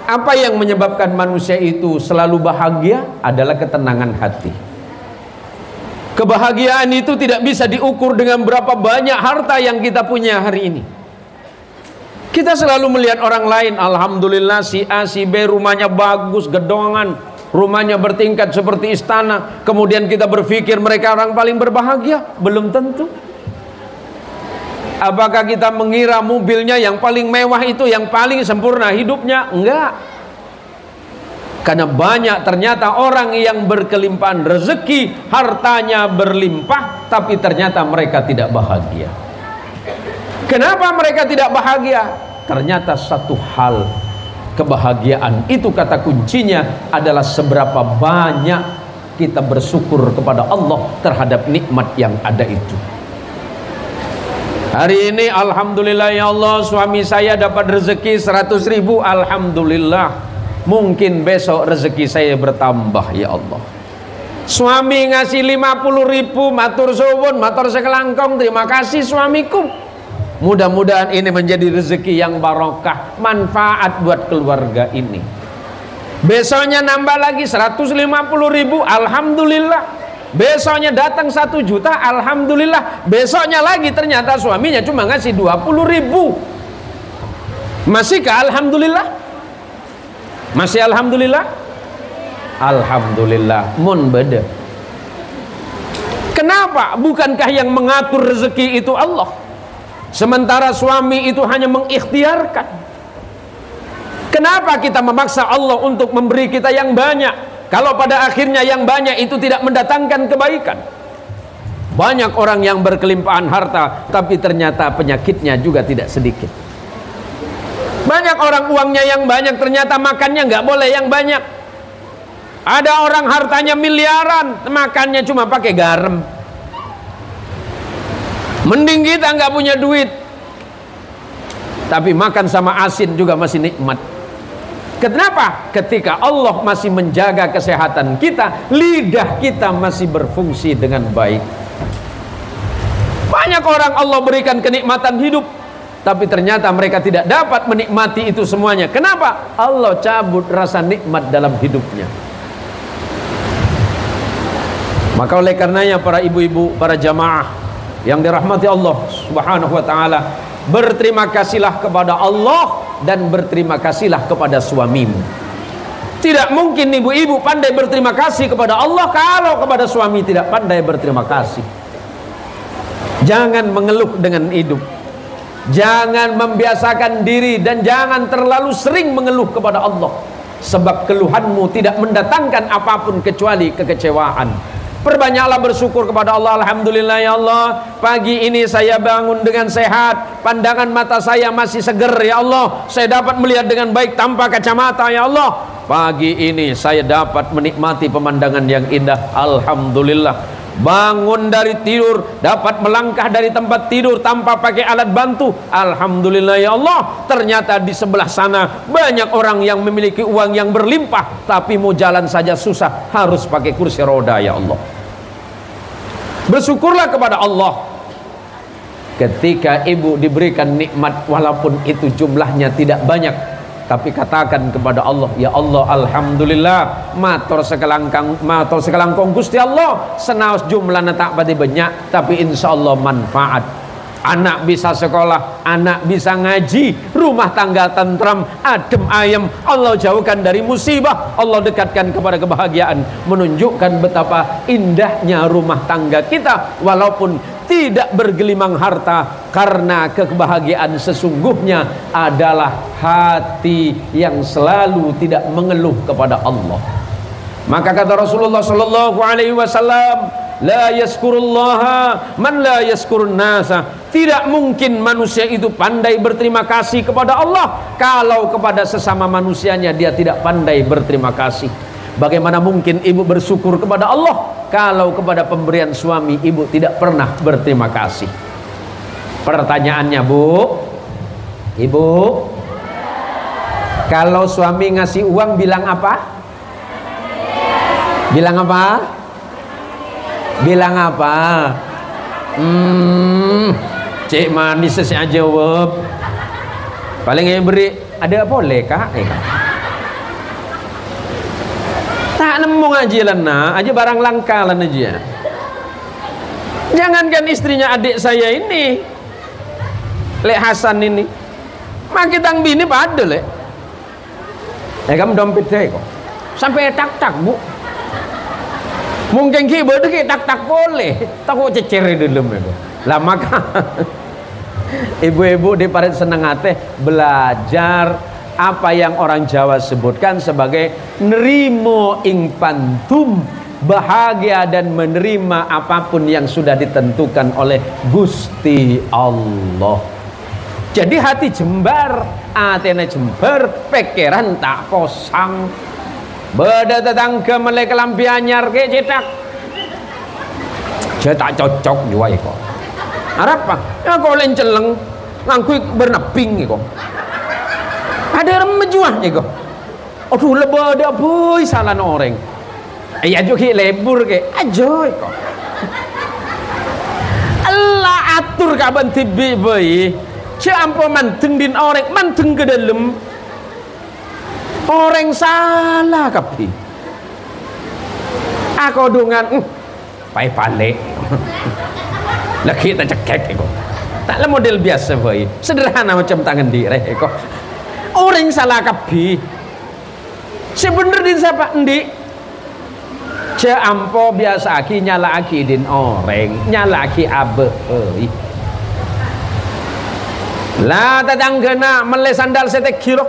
A: Apa yang menyebabkan manusia itu selalu bahagia? Adalah ketenangan hati. Kebahagiaan itu tidak bisa diukur dengan berapa banyak harta yang kita punya hari ini. Kita selalu melihat orang lain, alhamdulillah si A, si B rumahnya bagus, gedongan, rumahnya bertingkat seperti istana. Kemudian kita berpikir mereka orang paling berbahagia. Belum tentu. Apakah kita mengira mobilnya yang paling mewah itu yang paling sempurna hidupnya? Enggak. Karena banyak ternyata orang yang berkelimpahan rezeki, hartanya berlimpah, tapi ternyata mereka tidak bahagia. Kenapa mereka tidak bahagia? Ternyata satu hal, kebahagiaan itu kata kuncinya adalah seberapa banyak kita bersyukur kepada Allah terhadap nikmat yang ada itu. Hari ini alhamdulillah ya Allah, suami saya dapat rezeki 100.000, alhamdulillah. Mungkin besok rezeki saya bertambah ya Allah. Suami ngasih 50.000, matur suwun, matur sekelangkong, terima kasih suamiku. Mudah-mudahan ini menjadi rezeki yang barokah, manfaat buat keluarga ini. Besoknya nambah lagi 150.000, alhamdulillah. Besoknya datang 1 juta, alhamdulillah. Besoknya lagi ternyata suaminya cuma ngasih 20.000. Masihkah alhamdulillah? Masih alhamdulillah? Alhamdulillah, mun beda. Kenapa? Bukankah yang mengatur rezeki itu Allah? Sementara suami itu hanya mengikhtiarkan. Kenapa kita memaksa Allah untuk memberi kita yang banyak? Kalau pada akhirnya yang banyak itu tidak mendatangkan kebaikan. Banyak orang yang berkelimpahan harta, tapi ternyata penyakitnya juga tidak sedikit. Banyak orang uangnya yang banyak, ternyata makannya nggak boleh yang banyak. Ada orang hartanya miliaran, makannya cuma pakai garam. Mending kita nggak punya duit, tapi makan sama asin juga masih nikmat. Kenapa? Ketika Allah masih menjaga kesehatan kita, lidah kita masih berfungsi dengan baik. Banyak orang Allah berikan kenikmatan hidup, tapi ternyata mereka tidak dapat menikmati itu semuanya. Kenapa? Allah cabut rasa nikmat dalam hidupnya. Maka oleh karenanya para ibu-ibu, para jamaah yang dirahmati Allah Subhanahu wa taala, berterima kasihlah kepada Allah dan berterima kasihlah kepada suamimu. Tidak mungkin ibu-ibu pandai berterima kasih kepada Allah kalau kepada suami tidak pandai berterima kasih. Jangan mengeluh dengan hidup. Jangan membiasakan diri dan jangan terlalu sering mengeluh kepada Allah. Sebab keluhanmu tidak mendatangkan apapun kecuali kekecewaan. Perbanyaklah bersyukur kepada Allah. Alhamdulillah ya Allah, pagi ini saya bangun dengan sehat, pandangan mata saya masih seger ya Allah, saya dapat melihat dengan baik tanpa kacamata ya Allah. Pagi ini saya dapat menikmati pemandangan yang indah. Alhamdulillah. Bangun dari tidur, dapat melangkah dari tempat tidur tanpa pakai alat bantu. Alhamdulillah ya Allah. Ternyata di sebelah sana banyak orang yang memiliki uang yang berlimpah, tapi mau jalan saja susah, harus pakai kursi roda ya Allah. Bersyukurlah kepada Allah ketika ibu diberikan nikmat, walaupun itu jumlahnya tidak banyak, tapi katakan kepada Allah, ya Allah, alhamdulillah, matur sekelangkong Gusti Allah, senaos jumlahnya tak pati banyak, tapi insya Allah manfaat. Anak bisa sekolah, anak bisa ngaji, rumah tangga tentram, adem ayem, Allah jauhkan dari musibah, Allah dekatkan kepada kebahagiaan, menunjukkan betapa indahnya rumah tangga kita walaupun tidak bergelimang harta, karena kebahagiaan sesungguhnya adalah hati yang selalu tidak mengeluh kepada Allah. Maka kata Rasulullah sallallahu alaihi wasallam, la yaskurullaha man la yaskurun nasa. Tidak mungkin manusia itu pandai berterima kasih kepada Allah kalau kepada sesama manusianya dia tidak pandai berterima kasih. Bagaimana mungkin ibu bersyukur kepada Allah kalau kepada pemberian suami ibu tidak pernah berterima kasih? Pertanyaannya, Bu, ibu, kalau suami ngasih uang bilang apa? Bilang apa? Bilang apa? Cik manis saya jawab. Paling yang beri ada boleh kak? Tak nemu aja lana, aja barang langka lana aja. Jangankan istrinya adik saya ini, Lek Hasan ini, makin tang bini pada lek. Kamu dompet saya kok, sampai tak Bu. Mungkin kita bodoh kita tak boleh, takut cecer dulu itu. Lah maka ibu-ibu di parit seneng hati belajar apa yang orang Jawa sebutkan sebagai nerimo ing pantum, bahagia dan menerima apapun yang sudah ditentukan oleh Gusti Allah. Jadi hati jembar, atene jembar, pikiran tak kosong. Beda tetangga mulai kelampi anyar ke cetak cocok juga ya kok. Apa? Ya kok lenceleng ngangkui berneping ya kok. Ada remejuah ya kok. Aduh lebih ada boy salah orang. Ya juga lebur ke aja kok. Allah atur kaban tibi boy. Ciampo manteng din orang manteng ke dalam. Orang salah kapi. Aku dengan pai balik. Lagi kita cekek kok. Taklah model biasa boy. Sederhana macam tangan direh kok. Orang salah kapi. Sebener din siapa endi? Ciampo biasa aki nyala aki din orang, nyala aki abe euy. Lah tetanggana mele sandal setek kilo.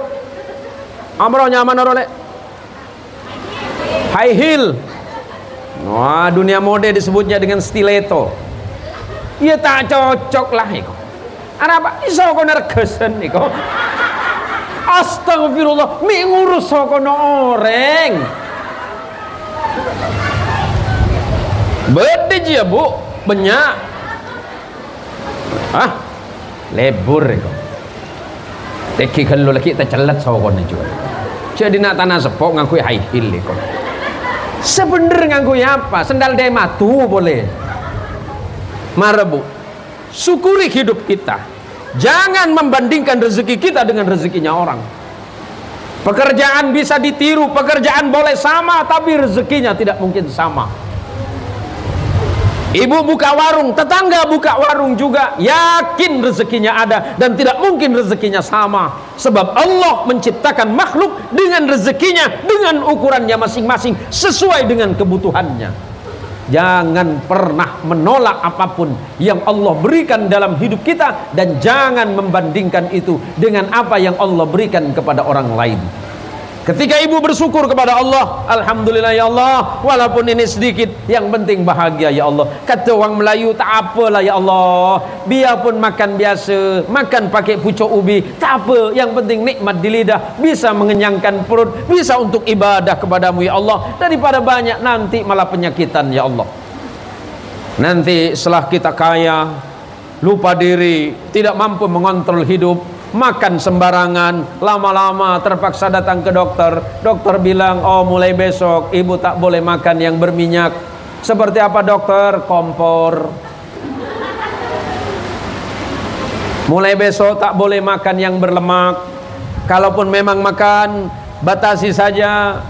A: Amro nyaman orole. High heel. Wah, dunia mode disebutnya dengan stiletto. Iya tak cocok lah iko. Apa iso kok nergesen iko. Astagfirullah, mi ngurus sokono orang. Bede ya bu, banyak. Ah, lebur itu. Teki kalau lagi kita celat sokono juga. Jadi nak tanah sepok ngakui high heel itu. Sebenernya ngakui apa? Sendal dia matu boleh. Mara bu, syukuri hidup kita. Jangan membandingkan rezeki kita dengan rezekinya orang. Pekerjaan bisa ditiru, pekerjaan boleh sama, tapi rezekinya tidak mungkin sama. Ibu buka warung, tetangga buka warung juga, yakin rezekinya ada dan tidak mungkin rezekinya sama. Sebab Allah menciptakan makhluk dengan rezekinya, dengan ukurannya masing-masing, sesuai dengan kebutuhannya. Jangan pernah menolak apapun yang Allah berikan dalam hidup kita, dan jangan membandingkan itu dengan apa yang Allah berikan kepada orang lain. Ketika ibu bersyukur kepada Allah, alhamdulillah ya Allah, walaupun ini sedikit, yang penting bahagia ya Allah. Kata orang Melayu, tak apalah ya Allah, biarpun makan biasa, makan pakai pucuk ubi, tak apa, yang penting nikmat di lidah, bisa mengenyangkan perut, bisa untuk ibadah kepadamu ya Allah, daripada banyak nanti malah penyakitan ya Allah. Nanti setelah kita kaya, lupa diri, tidak mampu mengontrol hidup, makan sembarangan, lama-lama terpaksa datang ke dokter. Dokter bilang, oh mulai besok ibu tak boleh makan yang berminyak. Seperti apa dokter? Kompor. Mulai besok tak boleh makan yang berlemak. Kalaupun memang makan, batasi saja.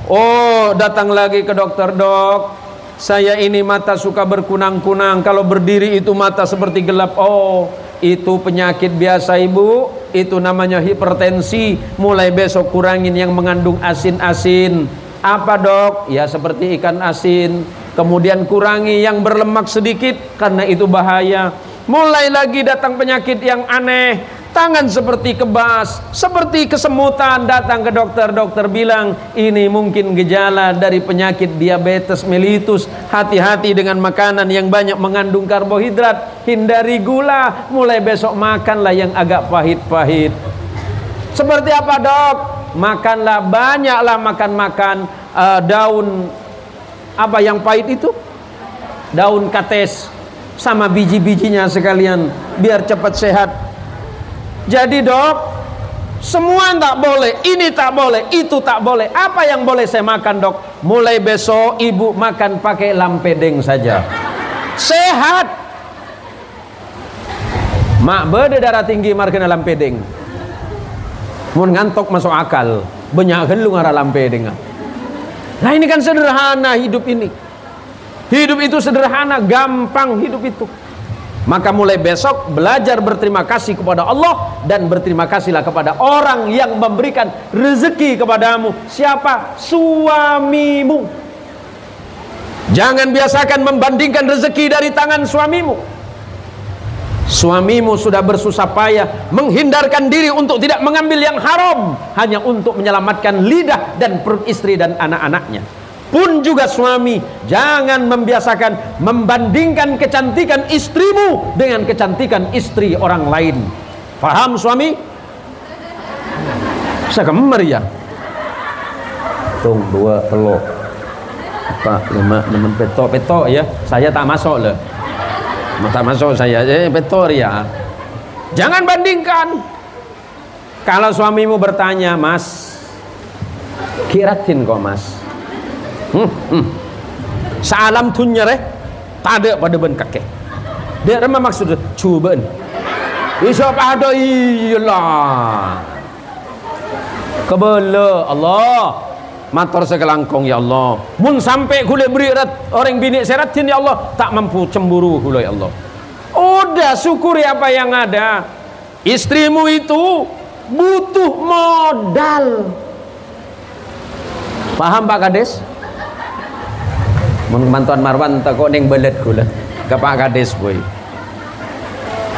A: Oh, datang lagi ke dokter, dok, saya ini mata suka berkunang-kunang, kalau berdiri itu mata seperti gelap. Oh, itu penyakit biasa ibu, itu namanya hipertensi. Mulai besok kurangin yang mengandung asin-asin. Apa dok? Ya seperti ikan asin. Kemudian kurangi yang berlemak sedikit, karena itu bahaya. Mulai lagi datang penyakit yang aneh, tangan seperti kebas, seperti kesemutan. Datang ke dokter, dokter bilang ini mungkin gejala dari penyakit diabetes mellitus. Hati-hati dengan makanan yang banyak mengandung karbohidrat, hindari gula. Mulai besok makanlah yang agak pahit-pahit. Seperti apa dok? Makanlah, banyaklah makan daun apa yang pahit itu, daun kates sama biji-bijinya sekalian, biar cepat sehat. Jadi dok, semua tak boleh, ini tak boleh, itu tak boleh. Apa yang boleh saya makan dok? Mulai besok ibu makan pakai lampedeng saja, sehat. Mak beda darah tinggi markena lampedeng, mun ngantok masuk akal, banyak gelung arah lampedeng. Nah ini kan sederhana hidup ini. Hidup itu sederhana, gampang hidup itu. Maka mulai besok belajar berterima kasih kepada Allah, dan berterima kasihlah kepada orang yang memberikan rezeki kepadamu. Siapa? Suamimu. Jangan biasakan membandingkan rezeki dari tangan suamimu. Suamimu sudah bersusah payah menghindarkan diri untuk tidak mengambil yang haram, hanya untuk menyelamatkan lidah dan perut istri dan anak-anaknya. Pun juga suami, jangan membiasakan membandingkan kecantikan istrimu dengan kecantikan istri orang lain. Faham suami? Sekemer ya. Tung 2 telur 4 5 6 petok ya. Saya tak masuk lah. Tak masuk saya. Petok ya. Jangan bandingkan. Kalau suamimu bertanya, mas, kiratin kok mas, salam tunya tak ada pada ben kakek. Dia memang maksud cubaan. Isap ada iyalah. Kebela Allah. Matur sekelangkong ya Allah. Mun sampai kule beri orang bini seratin ya Allah, tak mampu cemburu kule ya Allah. Udah syukuri apa yang ada. Istrimu itu butuh modal. Paham Pak Kades? Mantuan Marwan tak kok neng belet gula ke Pak Kades boy.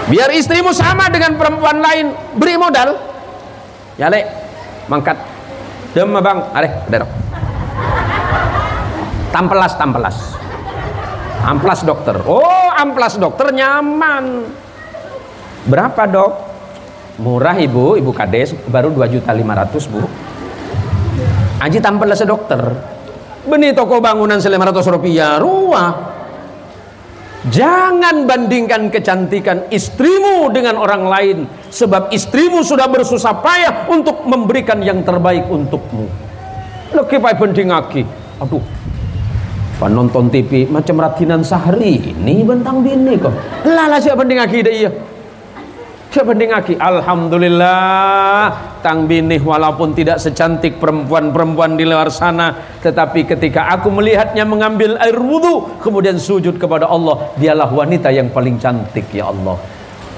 A: Biar istrimu sama dengan perempuan lain, beri modal. Ya lek, mangkat. Dem bang, areh, derok. Tampelas. Amplas dokter. Oh, amplas dokter nyaman. Berapa dok? Murah ibu kades baru 2.500.000 bu. Aji tampil lah sedokter. Beni toko bangunan 500 rupiah ruah. Jangan bandingkan kecantikan istrimu dengan orang lain, sebab istrimu sudah bersusah payah untuk memberikan yang terbaik untukmu. Lagi pai banding lagi. Aduh. Nonton TV macam Ratinan Sahri ini bentang bini kok. Lala siapa banding lagi deh iya. Siapa banding lagi? Alhamdulillah tang bini walaupun tidak secantik perempuan-perempuan di luar sana, tetapi ketika aku melihatnya mengambil air wudhu kemudian sujud kepada Allah, dialah wanita yang paling cantik ya Allah.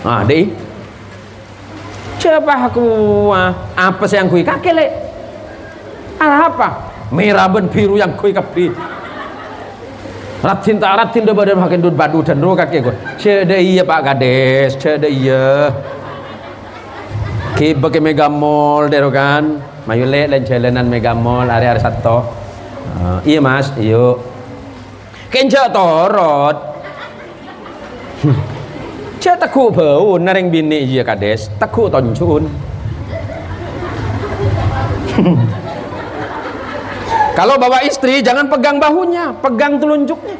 A: Nah deh coba aku apa sih yang kui kakek le apa merah ben biru yang kui kapi Ratin dah badan makin dud badu dan ro kakek gue. Ceda iya Pak Kades, ceda iya. Ki bagi Mega Mall dero kan. Mayu le lan jalanan Mega Mall area satu. Iya Mas, iyo. Kenja torot. Ceda taku bau nareng bini iya Kades, taku toncun. Kalau bawa istri jangan pegang bahunya, pegang telunjuknya.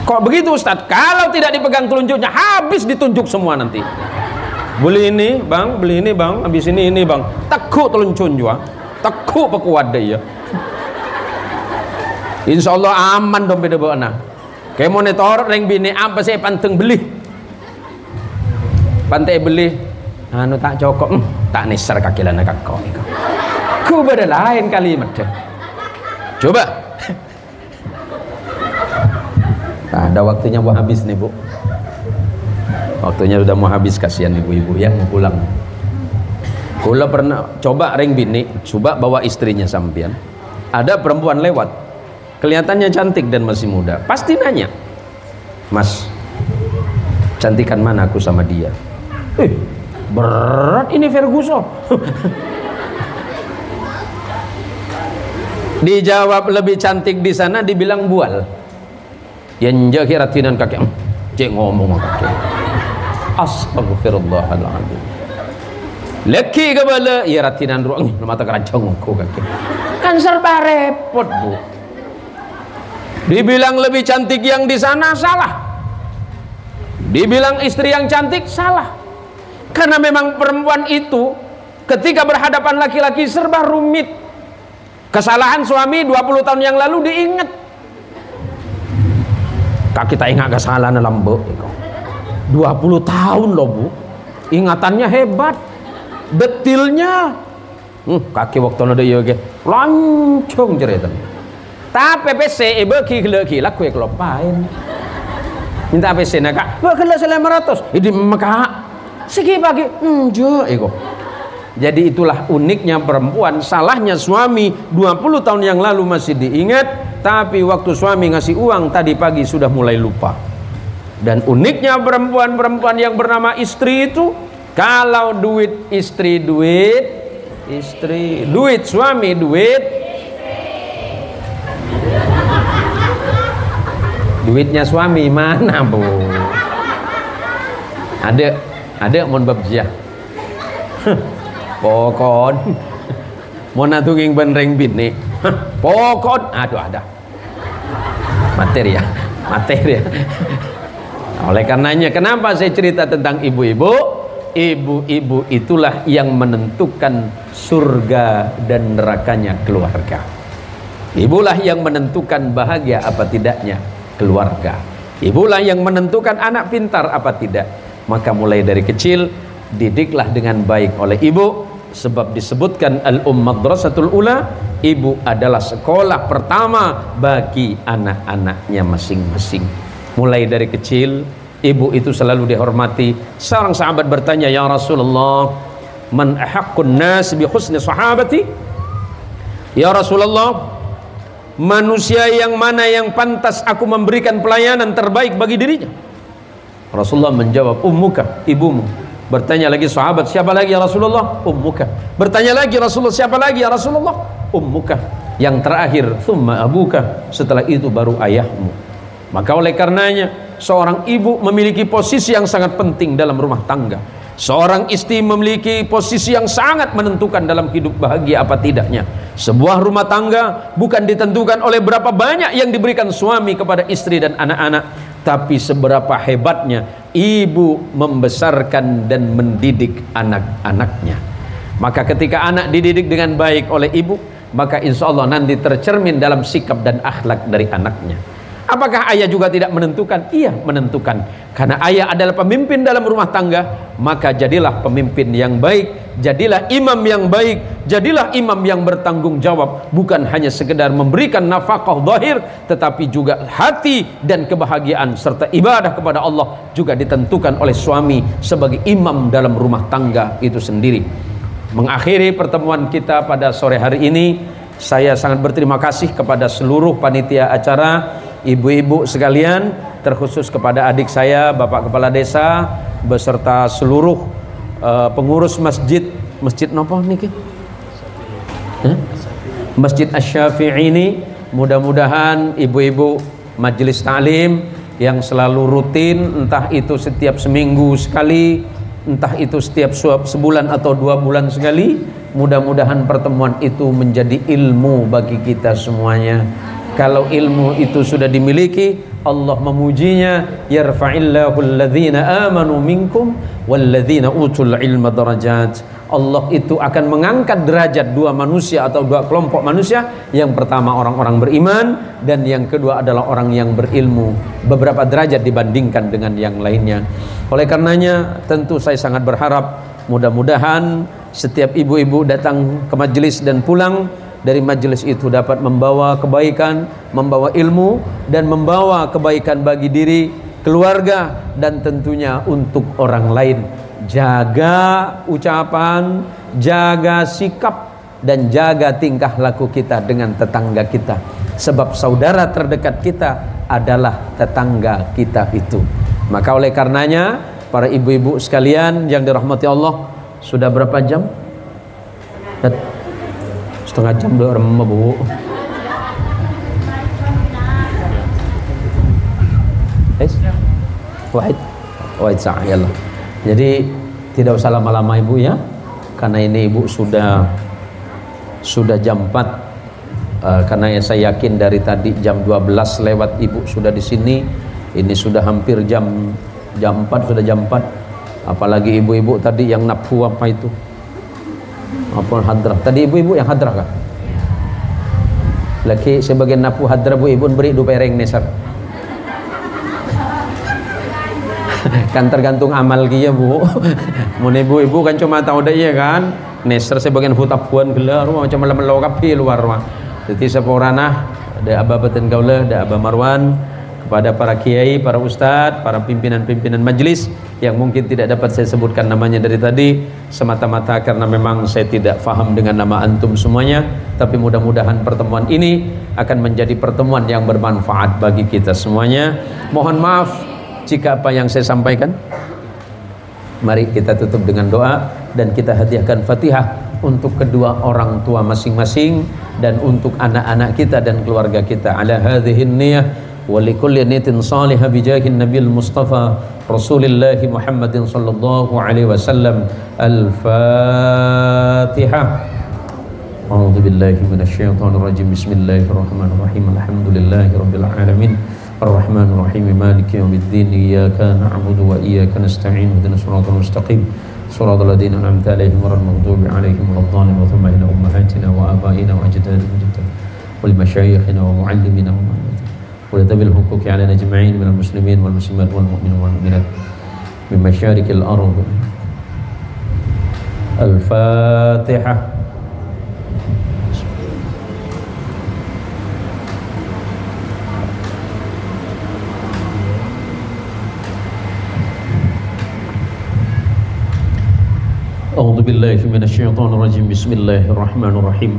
A: Kok begitu Ustadz? Kalau tidak dipegang telunjuknya habis ditunjuk semua nanti. Beli ini bang, beli ini bang, habis ini bang. Tekuk teluncun juga, tekuk pekuat deh ya. Insya Allah aman dong beda bawa. Kayak monitor reng bini apa sih panteng beli, pantai beli. Anu tak cokok, tak nisar kaki lana kakak. Ku beda lain kalimat deh. Coba. Nah, ada waktunya mau habis nih bu. Waktunya udah mau habis, kasihan ibu-ibu yang mau pulang. Kula pernah coba reng bini, coba bawa istrinya sampean. Ada perempuan lewat, kelihatannya cantik dan masih muda. Pasti nanya, Mas, cantikan mana aku sama dia? Berat ini Ferguson. Dijawab lebih cantik di sana, dibilang bual. Yang jahir ratinan kakek, cek ngomong kakek. Astagfirullahaladzim. Leki kepala, ya ratinan ruang, mata kerancang aku kakek. Kan serba repot bu. Dibilang lebih cantik yang di sana salah. Dibilang istri yang cantik salah. Karena memang perempuan itu ketika berhadapan laki-laki serba rumit. Kesalahan suami 20 tahun yang lalu diingat. Kak kita ingat kesalahan lambe 20 tahun loh bu. Ingatannya hebat, detilnya. Kaki waktu nade iya ge lancung cerita. Tapi PC ibu ki laku ya kelopain. Minta PC nak kak, bu kelo 500. Ini maka segi pagi jo ego. Jadi itulah uniknya perempuan. Salahnya suami 20 tahun yang lalu masih diingat, tapi waktu suami ngasih uang tadi pagi sudah mulai lupa. Dan uniknya perempuan-perempuan yang bernama istri itu, kalau duit istri duit istri, duit suami duit duitnya suami mana bu? Ada mon babjah. Pokon mau natunging benreng bini pokon aduh ada materi ya. Oleh karenanya kenapa saya cerita tentang ibu-ibu? Ibu-ibu itulah yang menentukan surga dan nerakanya keluarga. Ibulah yang menentukan bahagia apa tidaknya keluarga. Ibulah yang menentukan anak pintar apa tidak. Maka mulai dari kecil didiklah dengan baik oleh ibu. Sebab disebutkan al-madrasatul ula, ibu adalah sekolah pertama bagi anak-anaknya masing-masing. Mulai dari kecil ibu itu selalu dihormati. Seorang sahabat bertanya, ya Rasulullah, man ahaqqun nas bi husni sahabati? Ya Rasulullah, manusia yang mana yang pantas aku memberikan pelayanan terbaik bagi dirinya? Rasulullah menjawab, ummuka, ibumu. Bertanya lagi sahabat, siapa lagi ya Rasulullah? Ummuka. Bertanya lagi Rasulullah, siapa lagi ya Rasulullah? Ummuka. Yang terakhir, thumma abuka. Setelah itu baru ayahmu. Maka oleh karenanya seorang ibu memiliki posisi yang sangat penting dalam rumah tangga. Seorang istri memiliki posisi yang sangat menentukan dalam hidup bahagia apa tidaknya. Sebuah rumah tangga bukan ditentukan oleh berapa banyak yang diberikan suami kepada istri dan anak-anak, tapi seberapa hebatnya ibu membesarkan dan mendidik anak-anaknya. Maka ketika anak dididik dengan baik oleh ibu, maka insya Allah nanti tercermin dalam sikap dan akhlak dari anaknya. Apakah ayah juga tidak menentukan? Iya, menentukan. Karena ayah adalah pemimpin dalam rumah tangga, maka jadilah pemimpin yang baik, jadilah imam yang baik, jadilah imam yang bertanggung jawab, bukan hanya sekedar memberikan nafkah zahir, tetapi juga hati dan kebahagiaan serta ibadah kepada Allah juga ditentukan oleh suami sebagai imam dalam rumah tangga itu sendiri. Mengakhiri pertemuan kita pada sore hari ini, saya sangat berterima kasih kepada seluruh panitia acara, ibu-ibu sekalian, terkhusus kepada adik saya, Bapak Kepala Desa, beserta seluruh pengurus masjid nopo niki? Masjid Asy-Syafi'i ini. Mudah-mudahan ibu-ibu majelis taklim yang selalu rutin, entah itu setiap seminggu sekali, entah itu setiap sebulan atau 2 bulan sekali, mudah-mudahan pertemuan itu menjadi ilmu bagi kita semuanya. Kalau ilmu itu sudah dimiliki, Allah memujinya, yarfa'illahu alladhina amanu minkum walladhina utul ilma darajat. Allah itu akan mengangkat derajat 2 manusia atau 2 kelompok manusia. Yang pertama orang-orang beriman, dan yang kedua adalah orang yang berilmu, beberapa derajat dibandingkan dengan yang lainnya. Oleh karenanya tentu saya sangat berharap mudah-mudahan setiap ibu-ibu datang ke majelis dan pulang dari majelis itu dapat membawa kebaikan, membawa ilmu, dan membawa kebaikan bagi diri, keluarga, dan tentunya untuk orang lain. Jaga ucapan, jaga sikap, dan jaga tingkah laku kita dengan tetangga kita. Sebab saudara terdekat kita adalah tetangga kita itu. Maka oleh karenanya, para ibu-ibu sekalian yang dirahmati Allah, sudah berapa jam? Setengah jam udah remeh, Bu. Wahid sa'ah ya Allah. Jadi tidak usah lama-lama ibu ya, karena ini ibu sudah jam 4. Karena ya saya yakin dari tadi jam 12 lewat ibu sudah di sini. Ini sudah hampir jam 4, sudah jam 4. Apalagi ibu-ibu tadi yang naphu apa itu? Apa hadrah? Tadi ibu-ibu yang hadrah kah? Laki sebagian naphu hadrah bu ibu beri 2 pereng nesar. Kan tergantung amal kia bu. Mun ibu-ibu kan cuma tahu dah iya kan. Nesar sebagian hutapuan gelar macam malam kapi luar rumah. Jadi seporana ada ababatan kaula, ada Abah Marwan, kepada para kiai, para ustadz, para pimpinan-pimpinan majelis yang mungkin tidak dapat saya sebutkan namanya dari tadi semata-mata karena memang saya tidak faham dengan nama antum semuanya, tapi mudah-mudahan pertemuan ini akan menjadi pertemuan yang bermanfaat bagi kita semuanya. Mohon maaf jika apa yang saya sampaikan. Mari kita tutup dengan doa dan kita hadiahkan Fatihah untuk kedua orang tua masing-masing dan untuk anak-anak kita dan keluarga kita. Ala hadhihin niyah ولكل نية صالحة بجاه النبي المصطفى رسول الله محمد صلى الله عليه وسلم. الفاتحة. أعوذ بالله من الشيطان الرجيم. بسم الله الرحمن الرحيم. الحمد لله رب العالمين الرحمن الرحيم مالك يوم الدين إياك نعبد وإياك نستعين اهدنا الصراط المستقيم صراط الذين أنعمت عليهم غير المغضوب عليهم ولا الضالين وثم إلى أمهاتنا وآبائنا وأجدادنا ولمشايخنا ومعلمنا ولذوي الحقوق علينا أجمعين من المسلمين والمسلمات والمؤمنين والمؤمنات من مشارق الأرض. الفاتحة. أعوذ بالله من الشيطان الرجيم. بسم الله الرحمن الرحيم.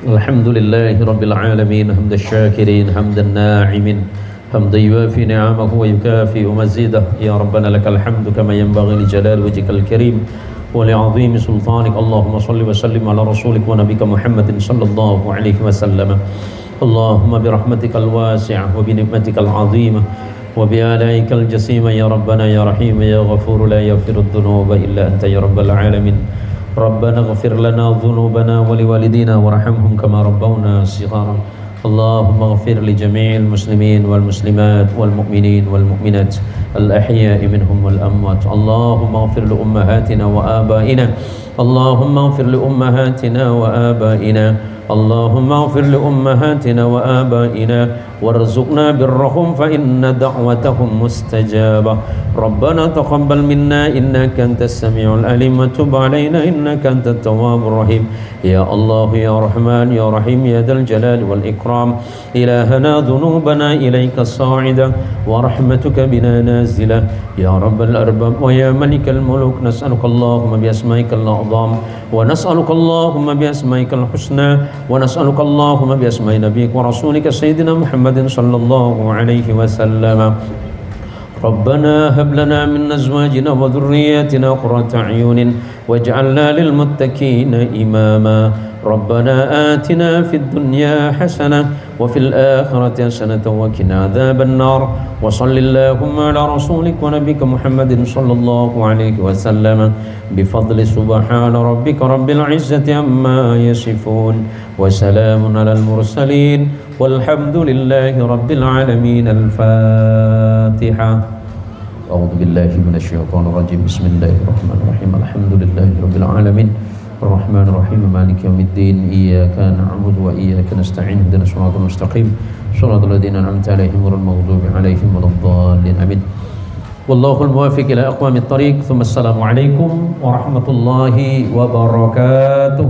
A: الحمد لله رب العالمين حمد الشاكرين حمد الناعمين حمدا يوافي نعمه ويكافئ مزيده. يا ربنا لك الحمد كما ينبغي لجلال وجهك الكريم ولعظيم سلطانك. اللهم صل وسلم على رسولك ونبيك محمد صلى الله عليه وسلم. اللهم برحمتك الواسعة وبنعمتك العظيمة وبآلائك الجسيم يا ربنا يا رحيم يا غفور لا يغفر الذنوب إلا أنت يا رب العالمين ربنا اغفر لنا ذنوبنا ولوالدينا وارحمهم كما ربونا صغارا اللهم اغفر لجميع المسلمين والمسلمات والمؤمنين والمؤمنات الأحياء منهم والأموات اللهم اغفر لأمهاتنا وآبائنا اللهم اغفر لأمهاتنا وآبائنا اللهم اغفر لأمهاتنا وآبائنا وارزقنا برهم فإن دعوتهم مستجابة ربنا تقبل منا إنك أنت السميع العليم وتب علينا إنك أنت التواب الرحيم يا الله يا رحمن يا رحيم يا ذا الجلال والإكرام إلهنا ذنوبنا إليك صاعدة ورحمتك بنا نازلة يا رب الأرباب ويا ملك الملوك نسألك اللهم بأسمائك الأعظم ونسألك اللهم بأسمائك الحسنى ونسألك اللهم بأسماء نبيك ورسولك سيدنا محمد صلى الله عليه وسلم ربنا هب لنا من أزواجنا وذرياتنا قرة أعين واجعلنا للمتقين إماما ربنا آتنا في الدنيا حسنة وفي الآخرة حسنة وقنا عذاب النار وصل اللهم على رسولك ونبيك محمد صلى الله عليه وسلم بفضل سبحان ربك رب العزة عما يصفون وسلام على المرسلين والحمد لله رب العالمين الفاتحة أعوذ بالله من الشيطان الرجيم بسم الله الرحمن الرحيم الحمد لله رب العالمين الرحمن الرحيم مالك يوم الدين إياك نعبد وإياك نستعين اهدنا الصراط المستقيم صراط الذين أنعمت عليهم غير المغضوب عليهم ولا الضالين آمين والله الموافق إلى أقوام الطريق ثم السلام عليكم ورحمة الله وبركاته